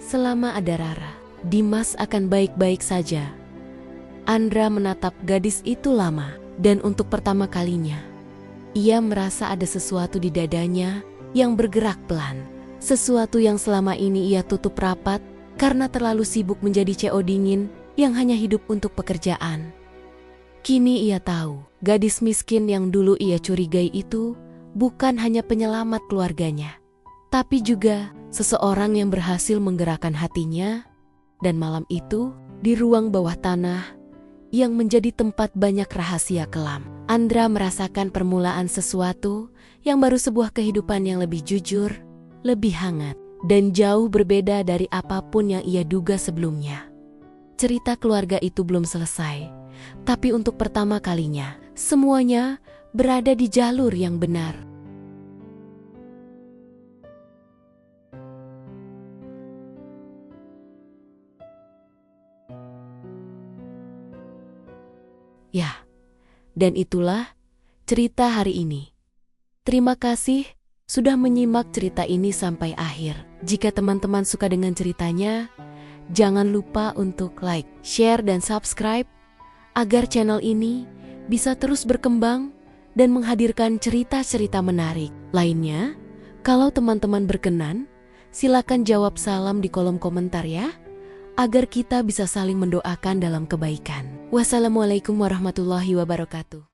selama ada Rara, Dimas akan baik-baik saja. Andra menatap gadis itu lama, dan untuk pertama kalinya, ia merasa ada sesuatu di dadanya yang bergerak pelan. Sesuatu yang selama ini ia tutup rapat karena terlalu sibuk menjadi Codingin yang hanya hidup untuk pekerjaan. Kini ia tahu, gadis miskin yang dulu ia curigai itu bukan hanya penyelamat keluarganya, tapi juga seseorang yang berhasil menggerakkan hatinya. Dan malam itu, di ruang bawah tanah yang menjadi tempat banyak rahasia kelam, Andra merasakan permulaan sesuatu yang baru, sebuah kehidupan yang lebih jujur, lebih hangat, dan jauh berbeda dari apapun yang ia duga sebelumnya. Cerita keluarga itu belum selesai, tapi untuk pertama kalinya, semuanya berada di jalur yang benar. Ya, dan itulah cerita hari ini. Terima kasih sudah menyimak cerita ini sampai akhir. Jika teman-teman suka dengan ceritanya, jangan lupa untuk like, share, dan subscribe agar channel ini bisa terus berkembang dan menghadirkan cerita-cerita menarik lainnya. Kalau teman-teman berkenan, silakan jawab salam di kolom komentar ya, agar kita bisa saling mendoakan dalam kebaikan. Wassalamualaikum warahmatullahi wabarakatuh.